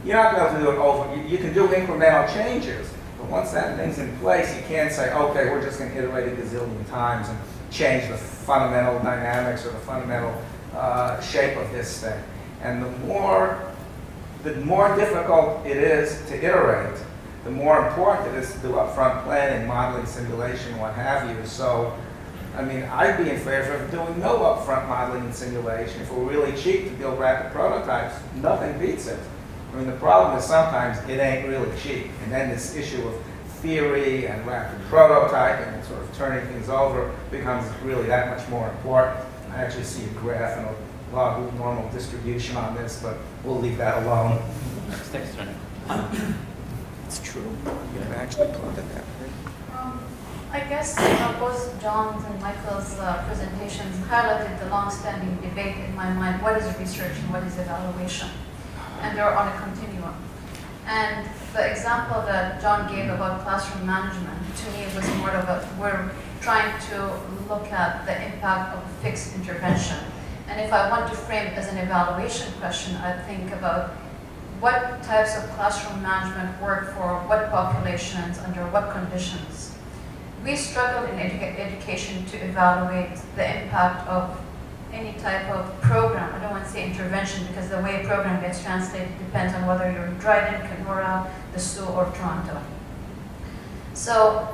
You're not going to do it over. You can do incremental changes, but once that thing's in place, you can't say, okay, we're just going to iterate a gazillion times and change the fundamental dynamics or the fundamental shape of this thing. And the more difficult it is to iterate, the more important it is to do upfront planning, modeling, simulation, what have you. So, I mean, I'd be in favor of doing no upfront modeling and simulation. If we're really cheap to build rapid prototypes, nothing beats it. I mean, the problem is sometimes it ain't really cheap. And then this issue of theory and rapid prototyping and sort of turning things over becomes really that much more important. I actually see a graph and a log normal distribution on this, but we'll leave that alone. Thanks, Jonny. It's true. You can actually plot it that way. I guess both John's and Michael's presentations highlighted the long-standing debate in my mind: what is research and what is evaluation? And they're on a continuum. And the example that John gave about classroom management, to me, was more of we're trying to look at the impact of fixed intervention. And if I want to frame it as an evaluation question, I think about what types of classroom management work for what populations, under what conditions. We struggle in education to evaluate the impact of any type of program. I don't want to say intervention because the way a program gets translated depends on whether you're in Dryden, Kenora, the Sioux, or Toronto. So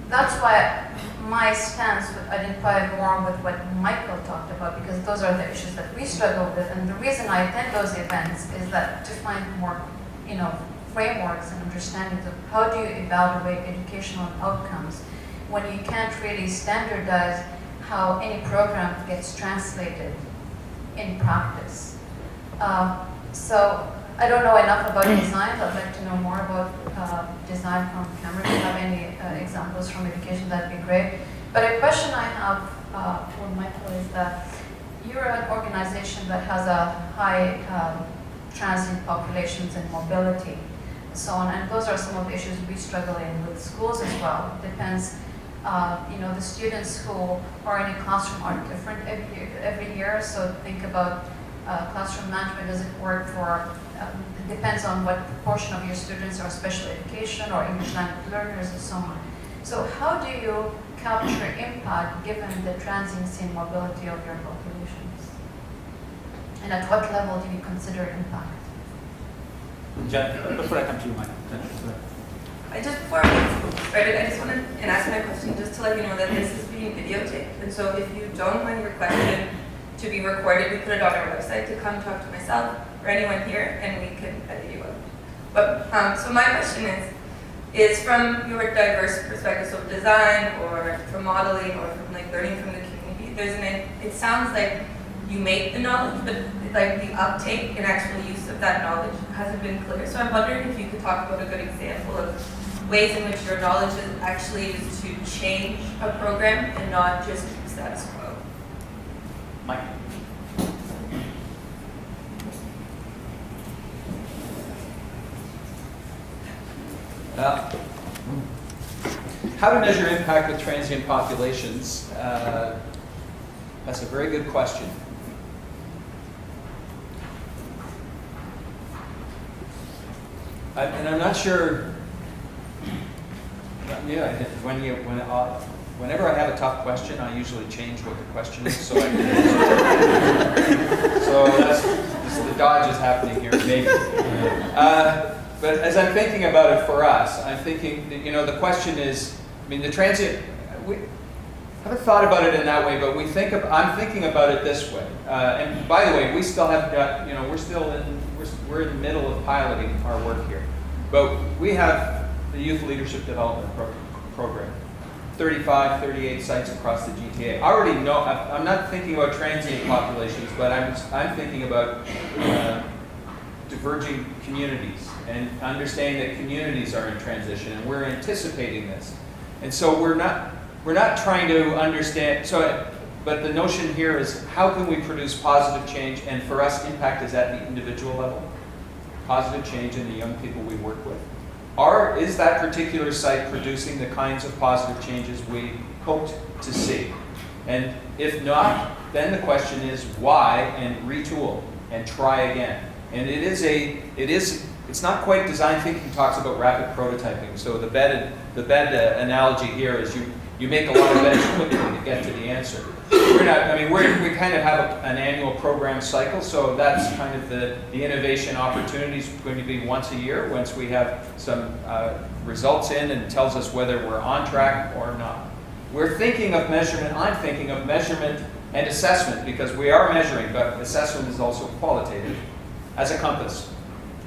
that's why my stance would identify more with what Michael talked about, because those are the issues that we struggle with. And the reason I attend those events is that to find more, frameworks and understandings of how do you evaluate educational outcomes when you can't really standardize how any program gets translated in practice. So I don't know enough about design. I'd like to know more about design from Cameron. If you have any examples from education, that'd be great. But a question I have for Michael is that you're an organization that has a high transient populations and mobility, and so on, and those are some of the issues we struggle in with schools as well. It depends. The students who are in a classroom are different every year, so think about classroom management. Does it work for, it depends on what proportion of your students are special education or English language learners and so on. So how do you capture impact given the transiency and mobility of your populations? And at what level do you consider impact? Jonny, before I come to you, Michael. Before we get started, I just wanted to ask my question just to let you know that this is being videotaped. And so if you don't want your question to be recorded, we put it on our website to come talk to myself or anyone here, and we can edit you out. But so my question is from your diverse perspective, so design or from modeling or from learning from the community, it sounds like you make the knowledge, but like the uptake and actual use of that knowledge hasn't been clear. So I'm wondering if you could talk about a good example of ways in which your knowledge is actually used to change a program and not just keep status quo. Mike? How to measure impact with transient populations? That's a very good question. And I'm not sure. Yeah, whenever I have a tough question, I usually change what the question is, so I can answer. So the dodge is happening here, maybe. But as I'm thinking about it for us, I'm thinking that, the question is, the transient. We haven't thought about it in that way, but I'm thinking about it this way. And by the way, we still haven't got. We're in the middle of piloting our work here, but we have the Youth Leadership Development Program, 35, 38 sites across the GTA. I already know. I'm not thinking about transient populations, but I'm thinking about diverging communities and understanding that communities are in transition, and we're anticipating this. And so we're not trying to understand. But the notion here is, how can we produce positive change? And for us, impact is at the individual level. Positive change in the young people we work with. Is that particular site producing the kinds of positive changes we hoped to see? And if not, then the question is why, and retool and try again. And it's not quite design thinking talks about rapid prototyping. So the bed analogy here is you make a lot of beds quickly to get to the answer. We kind of have an annual program cycle, so that's kind of the innovation opportunity is going to be once a year, once we have some results in and tells us whether we're on track or not. We're thinking of measurement, I'm thinking of measurement and assessment, because we are measuring, but assessment is also qualitative, as a compass.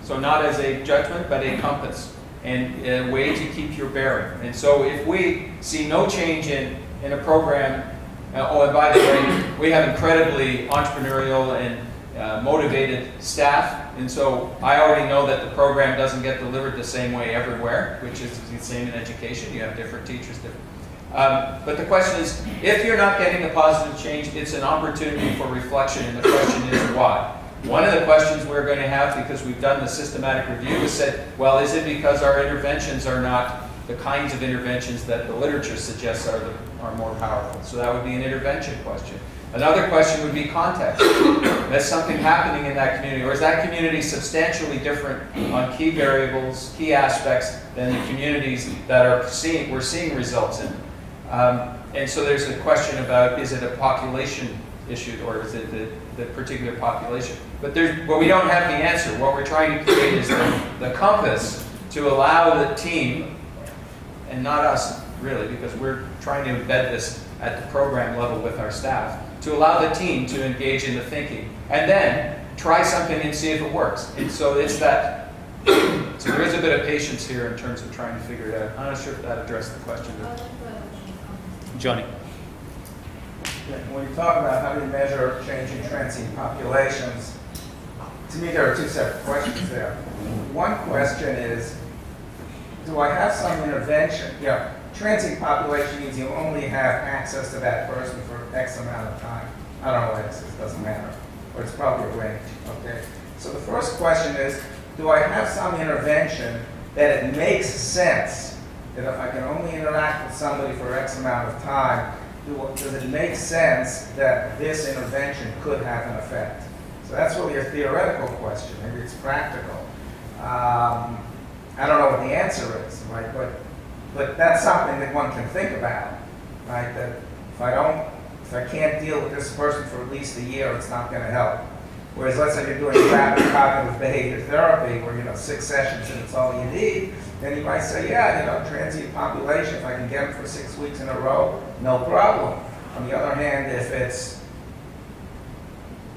So not as a judgment, but a compass, and a way to keep your bearing. And so if we see no change in a program, and by the way, we have incredibly entrepreneurial and motivated staff, and so I already know that the program doesn't get delivered the same way everywhere, which is the same in education. You have different teachers, but the question is, if you're not getting a positive change, it's an opportunity for reflection, and the question is why? One of the questions we're going to have, because we've done the systematic review, is said, well, is it because our interventions are not the kinds of interventions that the literature suggests are more powerful? So that would be an intervention question. Another question would be context. Is something happening in that community, or is that community substantially different on key variables, key aspects than the communities that we're seeing results in? And so there's a question about, is it a population issue, or is it the particular population? But we don't have the answer. What we're trying to create is the compass to allow the team, and not us really, because we're trying to embed this at the program level with our staff, to allow the team to engage in the thinking, and then try something and see if it works. And so it's that. So there is a bit of patience here in terms of trying to figure it out. I'm not sure if that addressed the question. Jonny. When you talk about how do you measure change in transient populations, to me there are two separate questions there. One question is, do I have some intervention? Transient population means you only have access to that person for X amount of time. I don't know what X is, doesn't matter. Or it's probably a range, okay? So the first question is, do I have some intervention that it makes sense that if I can only interact with somebody for X amount of time, does it make sense that this intervention could have an effect? So that's really a theoretical question. Maybe it's practical. I don't know what the answer is, right? But that's something that one can think about, right? That if I can't deal with this person for at least a year, it's not going to help. Whereas let's say you're doing rapid cognitive behavior therapy, where 6 sessions and it's all you need, then you might say, transient population, if I can get them for 6 weeks in a row, no problem. On the other hand, if it's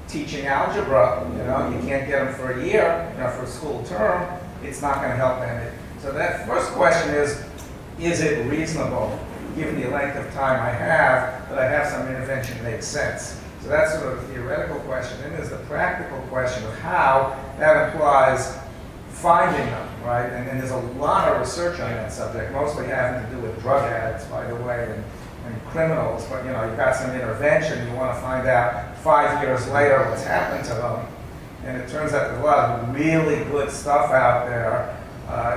teaching algebra, you can't get them for a year, for a school term, it's not going to help them. So that first question is it reasonable, given the length of time I have, that I have some intervention that makes sense? So that's sort of a theoretical question. Then there's the practical question of how that implies finding them, right? And there's a lot of research on that subject, mostly having to do with drug addicts, by the way, and criminals. But you've got some intervention, you want to find out 5 years later what's happened to them. And it turns out there's a lot of really good stuff out there.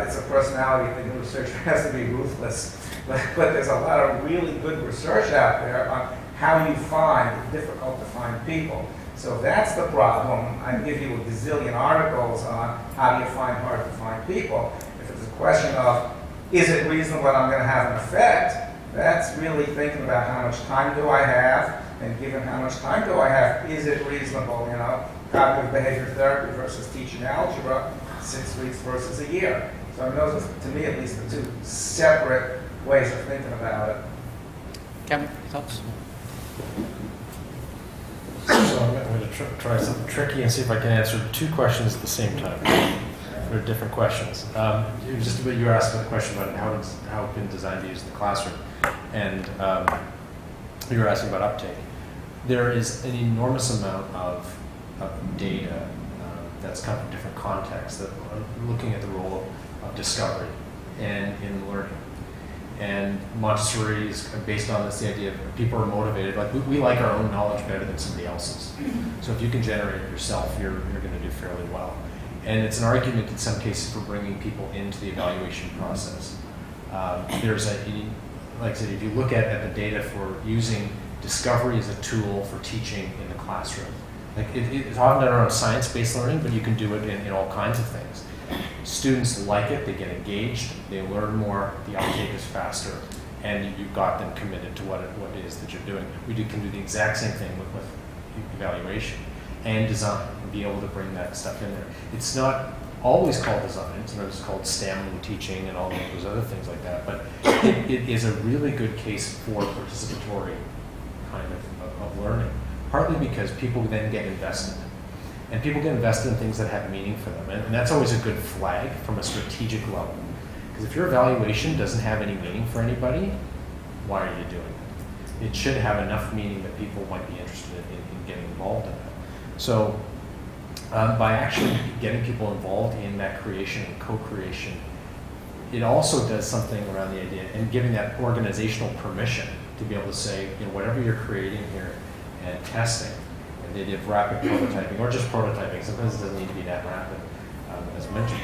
It's a personality thing. The researcher has to be ruthless. But there's a lot of really good research out there on how you find difficult to find people. So if that's the problem, I can give you a gazillion articles on how do you find hard to find people. If it's a question of, is it reasonable that I'm going to have an effect, that's really thinking about how much time do I have, and given how much time do I have, is it reasonable, cognitive behavior therapy versus teaching algebra, 6 weeks versus a year. So I mean, those are, to me at least, the two separate ways of thinking about it. Kevin, thoughts? So I'm going to try something tricky and see if I can answer 2 questions at the same time. They're different questions. It was just about, you were asking a question about how can design be used in the classroom, and you were asking about uptake. There is an enormous amount of data that's come from different contexts that are looking at the role of discovery and in learning. And Montessori is based on this, the idea of people are motivated. Like we like our own knowledge better than somebody else's. So if you can generate it yourself, you're going to do fairly well. And it's an argument in some cases for bringing people into the evaluation process. There's like I said, if you look at the data for using discovery as a tool for teaching in the classroom, like it's often done around science-based learning, but you can do it in all kinds of things. Students like it, they get engaged, they learn more, the uptake is faster, and you've got them committed to what it is that you're doing. We can do the exact same thing with evaluation and design, and be able to bring that stuff in there. It's not always called design, sometimes it's called STEM teaching and all those other things like that, but it is a really good case for participatory kind of learning, partly because people then get invested. And people get invested in things that have meaning for them. And that's always a good flag from a strategic level. Because if your evaluation doesn't have any meaning for anybody, why are you doing it? It should have enough meaning that people might be interested in getting involved in it. So by actually getting people involved in that creation and co-creation, it also does something around the idea and giving that organizational permission to be able to say, whatever you're creating here and testing, and the idea of rapid prototyping, or just prototyping. Sometimes it doesn't need to be that rapid, as mentioned.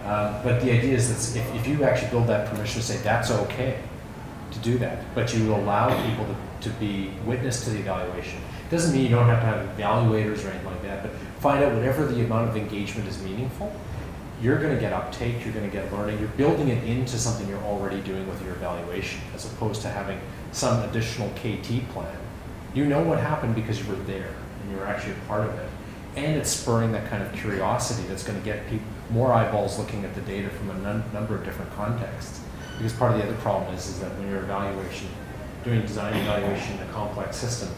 But the idea is that if you actually build that permission to say that's okay to do that, but you allow people to be witness to the evaluation. It doesn't mean you don't have to have evaluators or anything like that, but find out whatever the amount of engagement is meaningful. You're going to get uptake, you're going to get learning, you're building it into something you're already doing with your evaluation, as opposed to having some additional KT plan. You know what happened because you were there. And you're actually a part of it. And it's spurring that kind of curiosity that's going to get more eyeballs looking at the data from a number of different contexts. Because part of the other problem is that when you're doing design evaluation in a complex system,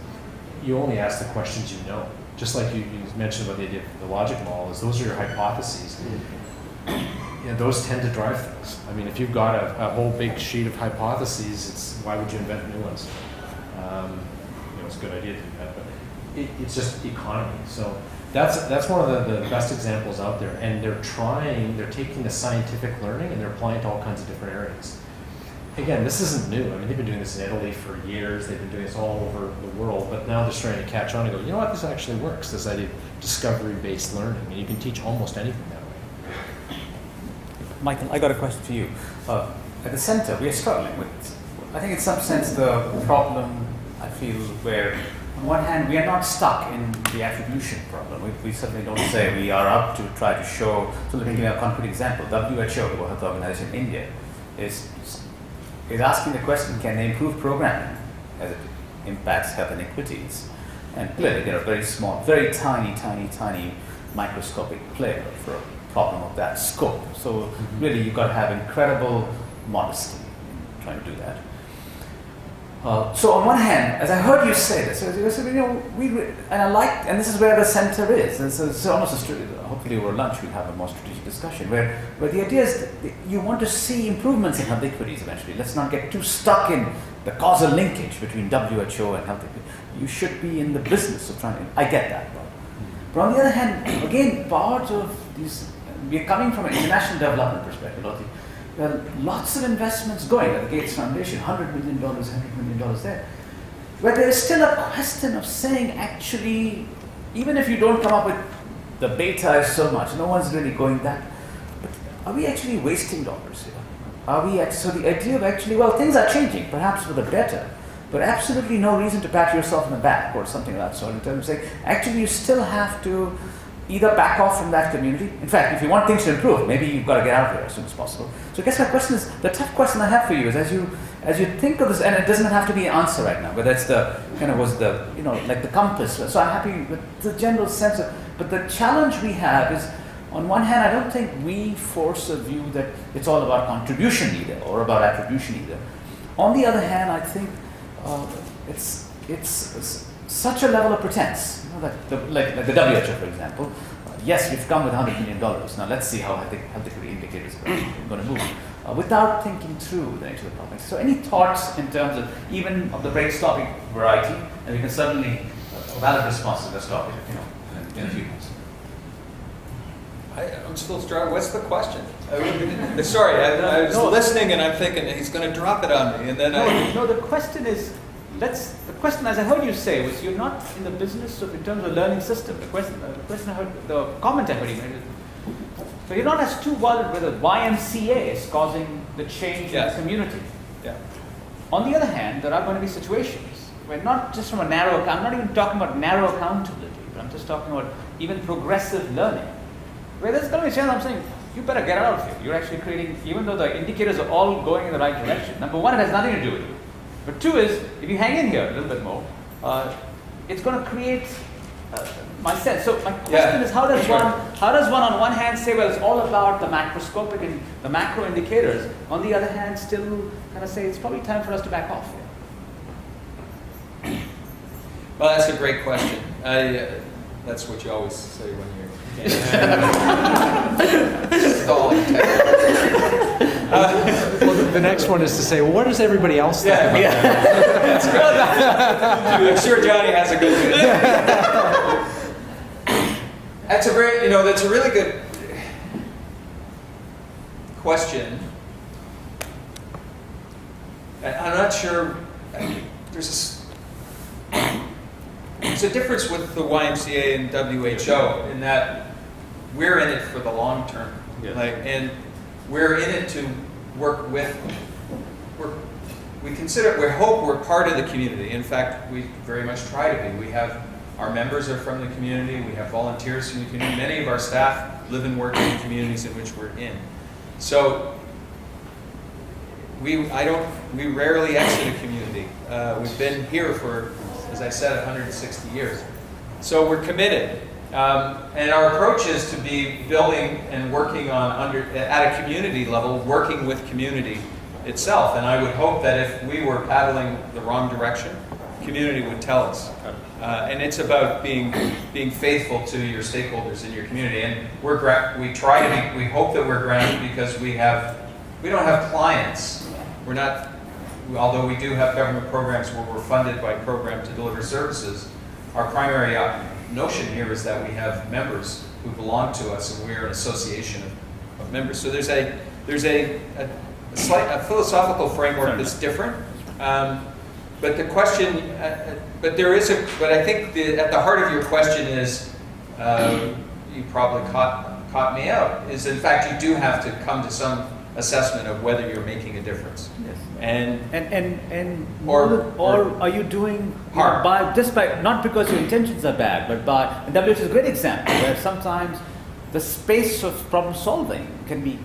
you only ask the questions you know. Just like you mentioned about the idea of the logic model, is those are your hypotheses. Those tend to drive things. I mean, if you've got a whole big sheet of hypotheses, why would you invent new ones? It's a good idea to do that, but it's just economy. So that's one of the best examples out there. And they're taking the scientific learning and they're applying it to all kinds of different areas. Again, this isn't new. I mean, they've been doing this in Italy for years. They've been doing this all over the world, but now they're starting to catch on and go, you know what, this actually works, this idea of discovery-based learning. And you can teach almost anything that way. Michael, I got a question for you. At the center, we are struggling with, I think in some sense, the problem, I feel, where on one hand, we are not stuck in the attribution problem. We certainly don't say we are up to try to show, so let me give you a concrete example. WHO, the World Health Organization in India, is asking the question, can they improve programming as it impacts health inequities? And clearly, they're a very small, very tiny microscopic player for a problem of that scope. So really, you've got to have incredible modesty in trying to do that. So on one hand, as I heard you say this, you said, and I like, and this is where the center is. It's almost hopefully over lunch we'll have a more strategic discussion where the idea is that you want to see improvements in health equities eventually. Let's not get too stuck in the causal linkage between WHO and health equity. You should be in the business of trying to, I get that. But on the other hand, again, part of these, we're coming from an international development perspective. There are lots of investments going at the Gates Foundation, $100 million, $100 million there. But there is still a question of saying, actually, even if you don't come up with the beta is so much, no one's really going that. But are we actually wasting dollars here? So the idea of actually, well, things are changing, perhaps for the better, but absolutely no reason to pat yourself on the back or something of that sort in terms of saying, actually, you still have to either back off from that community. In fact, if you want things to improve, maybe you've got to get out of here as soon as possible. So I guess my question is, the tough question I have for you is as you think of this, and it doesn't have to be an answer right now, but that's the kind of was the, like the compass. So I'm happy with the general sense of, but the challenge we have is, on one hand, I don't think we force a view that it's all about contribution either, or about attribution either. On the other hand, I think it's such a level of pretense, like the WHO, for example. Yes, we've come with $100 million. Now let's see how health equity indicators are going to move, without thinking through the nature of the problem. So any thoughts in terms of even of the brainstorming variety, and we can certainly valid response to this topic, in a few minutes. I'm still struggling. What's the question? Sorry, I was listening and I'm thinking he's going to drop it on me, and then No, the question is, the question, as I heard you say, was you're not in the business of, in terms of learning system. The comment I heard you made is, so you're not as too bothered whether YMCA is causing the change in the community. Yeah. On the other hand, there are going to be situations where not just from a narrow, I'm not even talking about narrow accountability, but I'm just talking about even progressive learning, where there's going to be a chance I'm saying, you better get out of here. You're actually creating, even though the indicators are all going in the right direction. Number one, it has nothing to do with you. But two is, if you hang in here a little bit more, it's going to create my sense. So my question is, how does one on one hand say, well, it's all about the macroscopic and the macro indicators, on the other hand, still kind of say it's probably time for us to back off. Well, that's a great question. That's what you always say when you're stalling. Well, the next one is to say, well, what does everybody else think about that? I'm sure Jonny has a good That's a really good question. I'm not sure. There's a difference with the YMCA and WHO in that we're in it for the long term, and we're in it to work with. We hope we're part of the community. In fact, we very much try to be. We have our members are from the community. We have volunteers from the community. Many of our staff live and work in the communities in which we're in. So we rarely exit a community. We've been here for, as I said, 160 years. So we're committed. And our approach is to be building and working on at a community level, working with community itself. And I would hope that if we were paddling the wrong direction, community would tell us. And it's about being faithful to your stakeholders in your community. And we hope that we're grounded because we don't have clients. We're not, although we do have government programs where we're funded by program to deliver services, our primary notion here is that we have members who belong to us, and we're an association of members. So there's a philosophical framework that's different. But the question, but I think at the heart of your question is, you probably caught me out, is in fact you do have to come to some assessment of whether you're making a difference. Yes. Or are you doing harm by not because your intentions are bad, but and WHO is a great example where sometimes the space of problem solving can be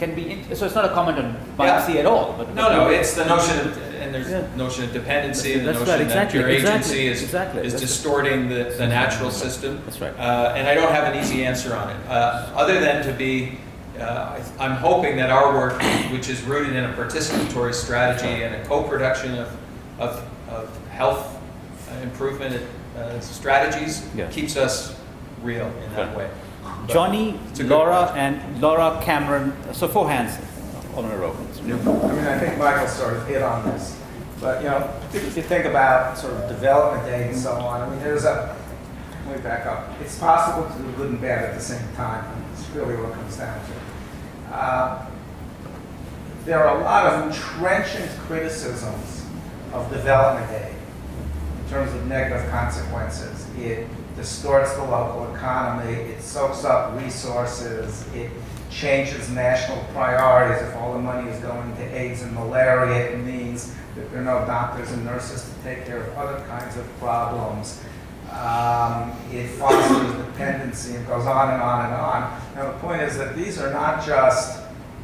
so it's not a comment on YMCA at all. But no, it's the notion of, and there's the notion of dependency, and the notion that your agency is distorting the natural system. That's right. And I don't have an easy answer on it, other than to be. I'm hoping that our work, which is rooted in a participatory strategy and a co-production of health improvement strategies Yeah. keeps us real in that way. But Jonny, it's a good Laura, question. and Laura, Cameron. So 4 hands all in a row. I mean, I think Michael sort of hit on this, but, you know, if you think about sort of development day and so on, I mean, let me back up. It's possible to do good and bad at the same time. It's really what it comes down to. There are a lot of trenchant criticisms of development aid in terms of negative consequences. It distorts the local economy, it soaks up resources, it changes national priorities. If all the money is going to AIDS and malaria, it means that there are no doctors and nurses to take care of other kinds of problems. It fosters dependency and goes on and on and on. Now the point is that these are not just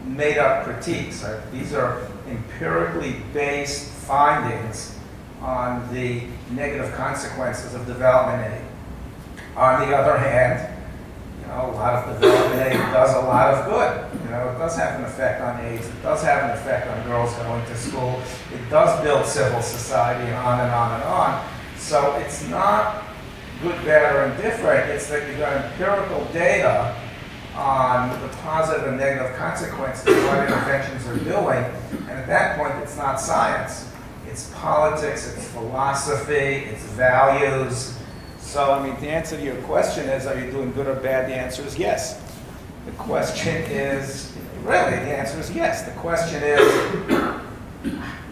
made-up critiques. Right? These are empirically based findings on the negative consequences of development aid. On the other hand, you know, a lot of development aid does a lot of good. You know, it does have an effect on AIDS. It does have an effect on girls going to school. It does build civil society, and on and on and on. So it's not good, bad, or indifferent. It's that you've got empirical data on the positive and negative consequences of what interventions are doing. And at that point, it's not science. It's politics, it's philosophy, it's values. So, I mean, the answer to your question is, are you doing good or bad? The answer is yes. The question is, really, the answer is yes. The question is,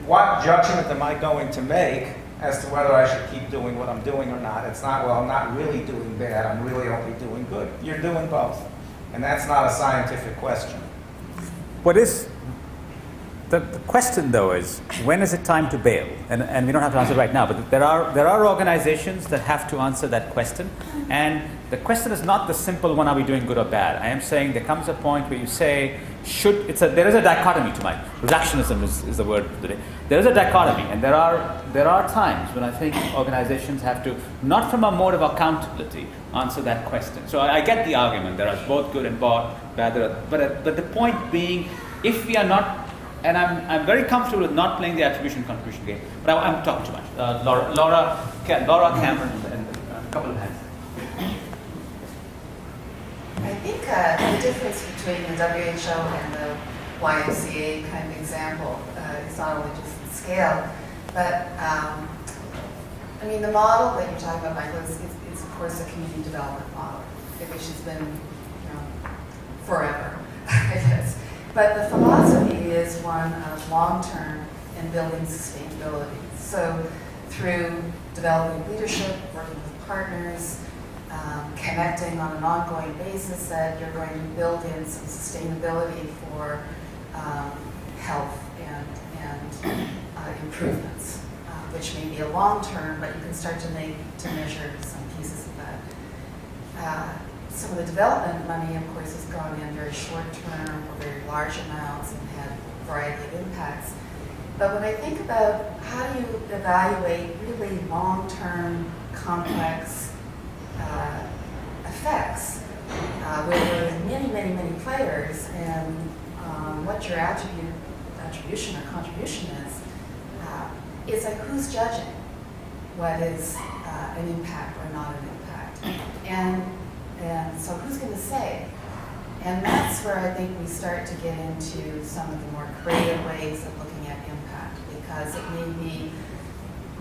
what judgment am I going to make as to whether I should keep doing what I'm doing or not? It's not, well, I'm not really doing bad, I'm really only doing good. You're doing both. And that's not a scientific question. What is the question, though, is when is it time to bail? And we don't have to answer right now, but there are organizations that have to answer that question. And the question is not the simple one, are we doing good or bad? I am saying there comes a point where you say, there is a dichotomy to mine. Reductionism is the word of the day. There is a dichotomy, and there are times when I think organizations have to, not from a mode of accountability, answer that question. So I get the argument, there are both good and bad, but the point being, if we are not, and I'm very comfortable with not playing the attribution-contribution game, but I'm talking too much. Laura, Cameron, and a couple of hands. I think the difference between the WHO and the YMCA kind of example is not only just the scale, but I mean, the model that you're talking about, Michael, is of course a community development model, which has been, you know, forever, I guess. But the philosophy is one of long-term and building sustainability. So through developing leadership, working with partners, connecting on an ongoing basis, that you're going to build in some sustainability for health and improvements, which may be a long term, but you can start to measure some pieces of that. Some of the development money, of course, has gone in very short term or very large amounts and had a variety of impacts. But when I think about how do you evaluate really long-term, complex effects, where there are many, many, many players, and what your attribution or contribution is, it's like who's judging what is an impact or not an impact. And so who's going to say? And that's where I think we start to get into some of the more creative ways of looking at impact, because it may be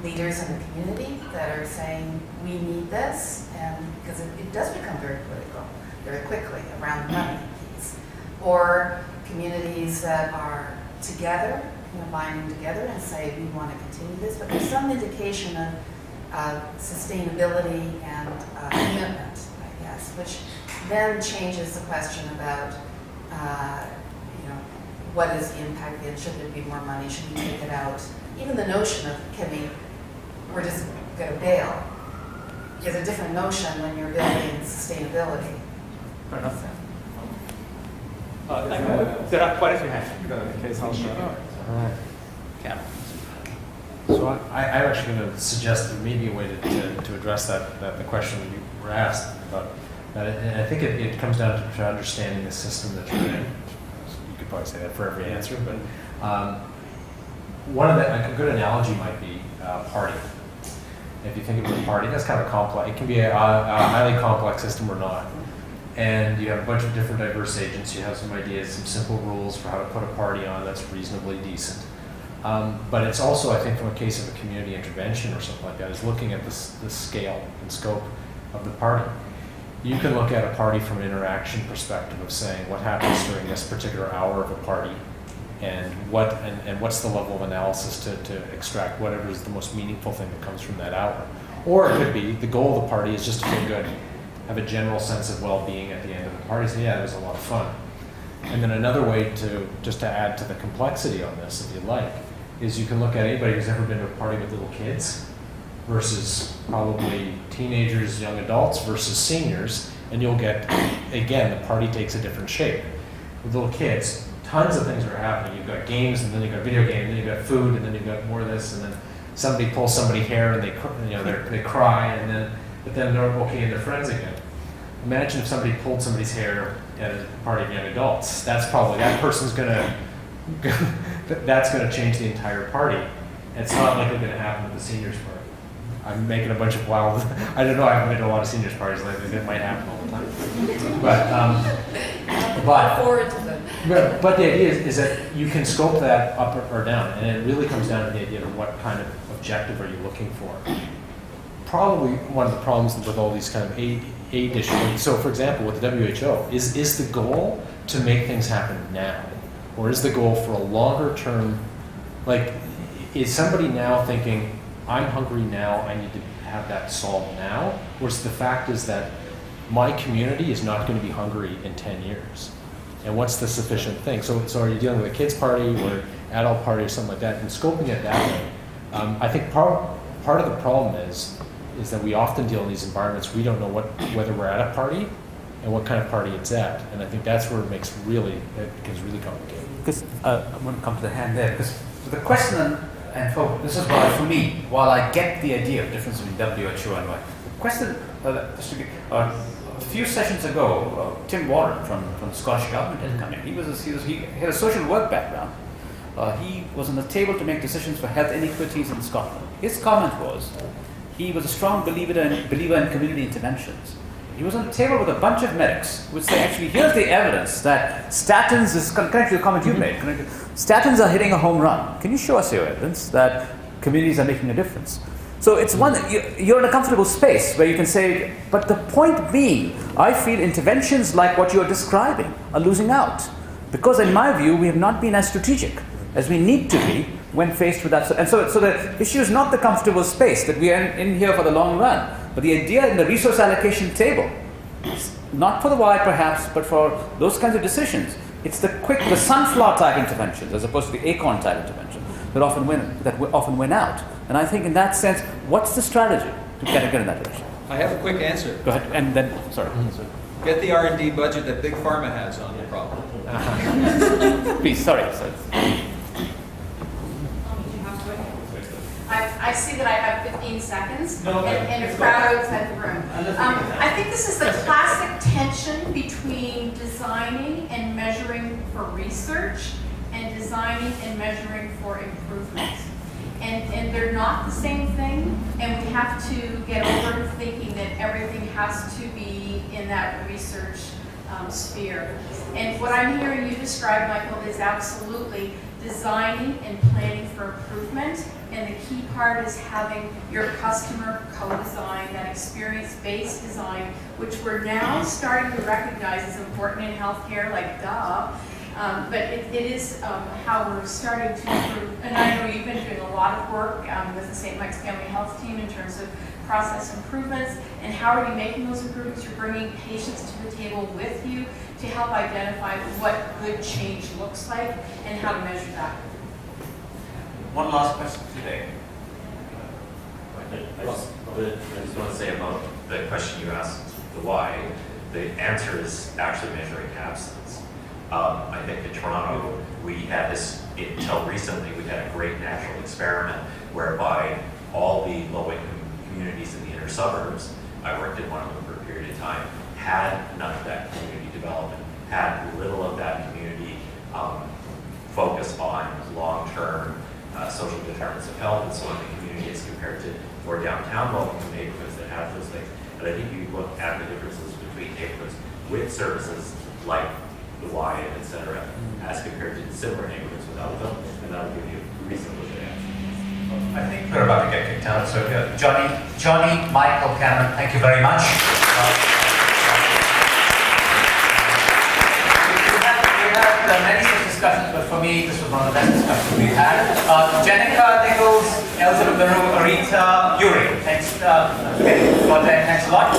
leaders in the community that are saying, we need this, and because it does become very political very quickly around the money piece. Or communities that are together, you know, binding together and say, we want to continue this, but there's some indication of sustainability and commitment, I guess, which then changes the question about, you know, what is the impact? Should there be more money? Should we take it out? Even the notion of, we're just going to bail, is a different notion when you're building sustainability. Fair enough. There are quite a few hands. All right. Cameron. So I'm actually going to suggest that maybe a way to address the question that you were asked about that, and I think it comes down to understanding the system that you're in. You could probably say that for every answer, but a good analogy might be party. If you think of a party, that's kind of complex. It can be a highly complex system or not. And you have a bunch of different diverse agents. You have some ideas, some simple rules for how to put a party on that's reasonably decent. But it's also, I think, from a case of a community intervention or something like that, is looking at the scale and scope of the party. You can look at a party from an interaction perspective of saying what happens during this particular hour of a party, and what's the level of analysis to extract whatever is the most meaningful thing that comes from that hour. Or it could be the goal of the party is just to feel good, have a general sense of well-being at the end of the party. So yeah, it was a lot of fun. And then another way to just to add to the complexity on this, if you like, is you can look at anybody who's ever been to a party with little kids versus probably teenagers, young adults versus seniors, and you'll get, again, the party takes a different shape. With little kids, tons of things are happening. You've got games, and then you've got video games, and then you've got food, and then you've got more of this, and then somebody pulls somebody's hair and they cry, but then they're okay and they're friends again. Imagine if somebody pulled somebody's hair at a party of young adults. That's probably, that person's that's gonna change the entire party. It's not likely gonna happen at the seniors party. I'm making a bunch of wild, I don't know, I haven't been to a lot of seniors parties lately, that might happen all the time. But the idea is that you can scope that up or down, and it really comes down to the idea of what kind of objective are you looking for. Probably one of the problems with all these kind of aid issues, so for example, with the WHO, is the goal to make things happen now? Or is the goal for a longer term, like, is somebody now thinking, I'm hungry now, I need to have that solved now? Or is the fact is that my community is not going to be hungry in 10 years? And what's the sufficient thing? So are you dealing with a kids party or adult party or something like that, and scoping it that way? I think part of the problem is that we often deal in these environments, we don't know whether we're at a party and what kind of party it's at. And I think that's where it becomes really complicated. Because I'm going to come to the hand there, because the question, and this is why, for me, while I get the idea of difference between WHO and the question, a few sessions ago, Tim Warren from the Scottish government had come in. He had a social work background. He was on the table to make decisions for health inequities in Scotland. His comment was, he was a strong believer in community interventions. He was on the table with a bunch of medics, which say, actually, here's the evidence that statins, this is connected to the comment you made, statins are hitting a home run. Can you show us your evidence that communities are making a difference? So it's one that you're in a comfortable space where you can say, but the point being, I feel interventions like what you're describing are losing out. Because in my view, we have not been as strategic as we need to be when faced with that. And so the issue is not the comfortable space that we are in here for the long run, but the idea in the resource allocation table, not for the why perhaps, but for those kinds of decisions, it's the sunflower type interventions as opposed to the acorn type intervention that often win out. And I think in that sense, what's the strategy to get in that direction? I have a quick answer. Go ahead, and then, sorry. Get the R&D budget that Big Pharma has on the problem. Please, sorry. I see that I have 15 seconds and a crowd outside the room. I think this is the classic tension between designing and measuring for research and designing and measuring for improvement. And they're not the same thing, and we have to get over thinking that everything has to be in that research sphere. And what I'm hearing you describe, Michael, is absolutely designing and planning for improvement, and the key part is having your customer co-design, that experience-based design, which we're now starting to recognize is important in healthcare, like duh. But it is how we're starting to improve. And I know you've been doing a lot of work with the St. Mike's Family Health Team in terms of process improvements, and how are you making those improvements? You're bringing patients to the table with you to help identify what good change looks like and how to measure that. One last question today. I just want to say about the question you asked, the why. The answer is actually measuring absence. I think in Toronto, we had this, until recently, we had a great natural experiment whereby all the low-income communities in the inner suburbs, I worked in one of them for a period of time, had none of that community development, had little of that community focus on long-term social determinants of health, and so on the community. It's compared to more downtown Wilmington neighborhoods that have those things. And I think you look at the differences between neighborhoods with services like the Y, et cetera, as compared to similar neighborhoods without them, and that'll give you a reasonable good answer. I think we're about to get kicked out, so Jonny, Michael, Cameron, thank you very much. We had many such discussions, but for me, this was one of the best discussions we've had. Jenica, Nichols, Elsa Rivero, Arita, Yuri. Thanks, thanks a lot.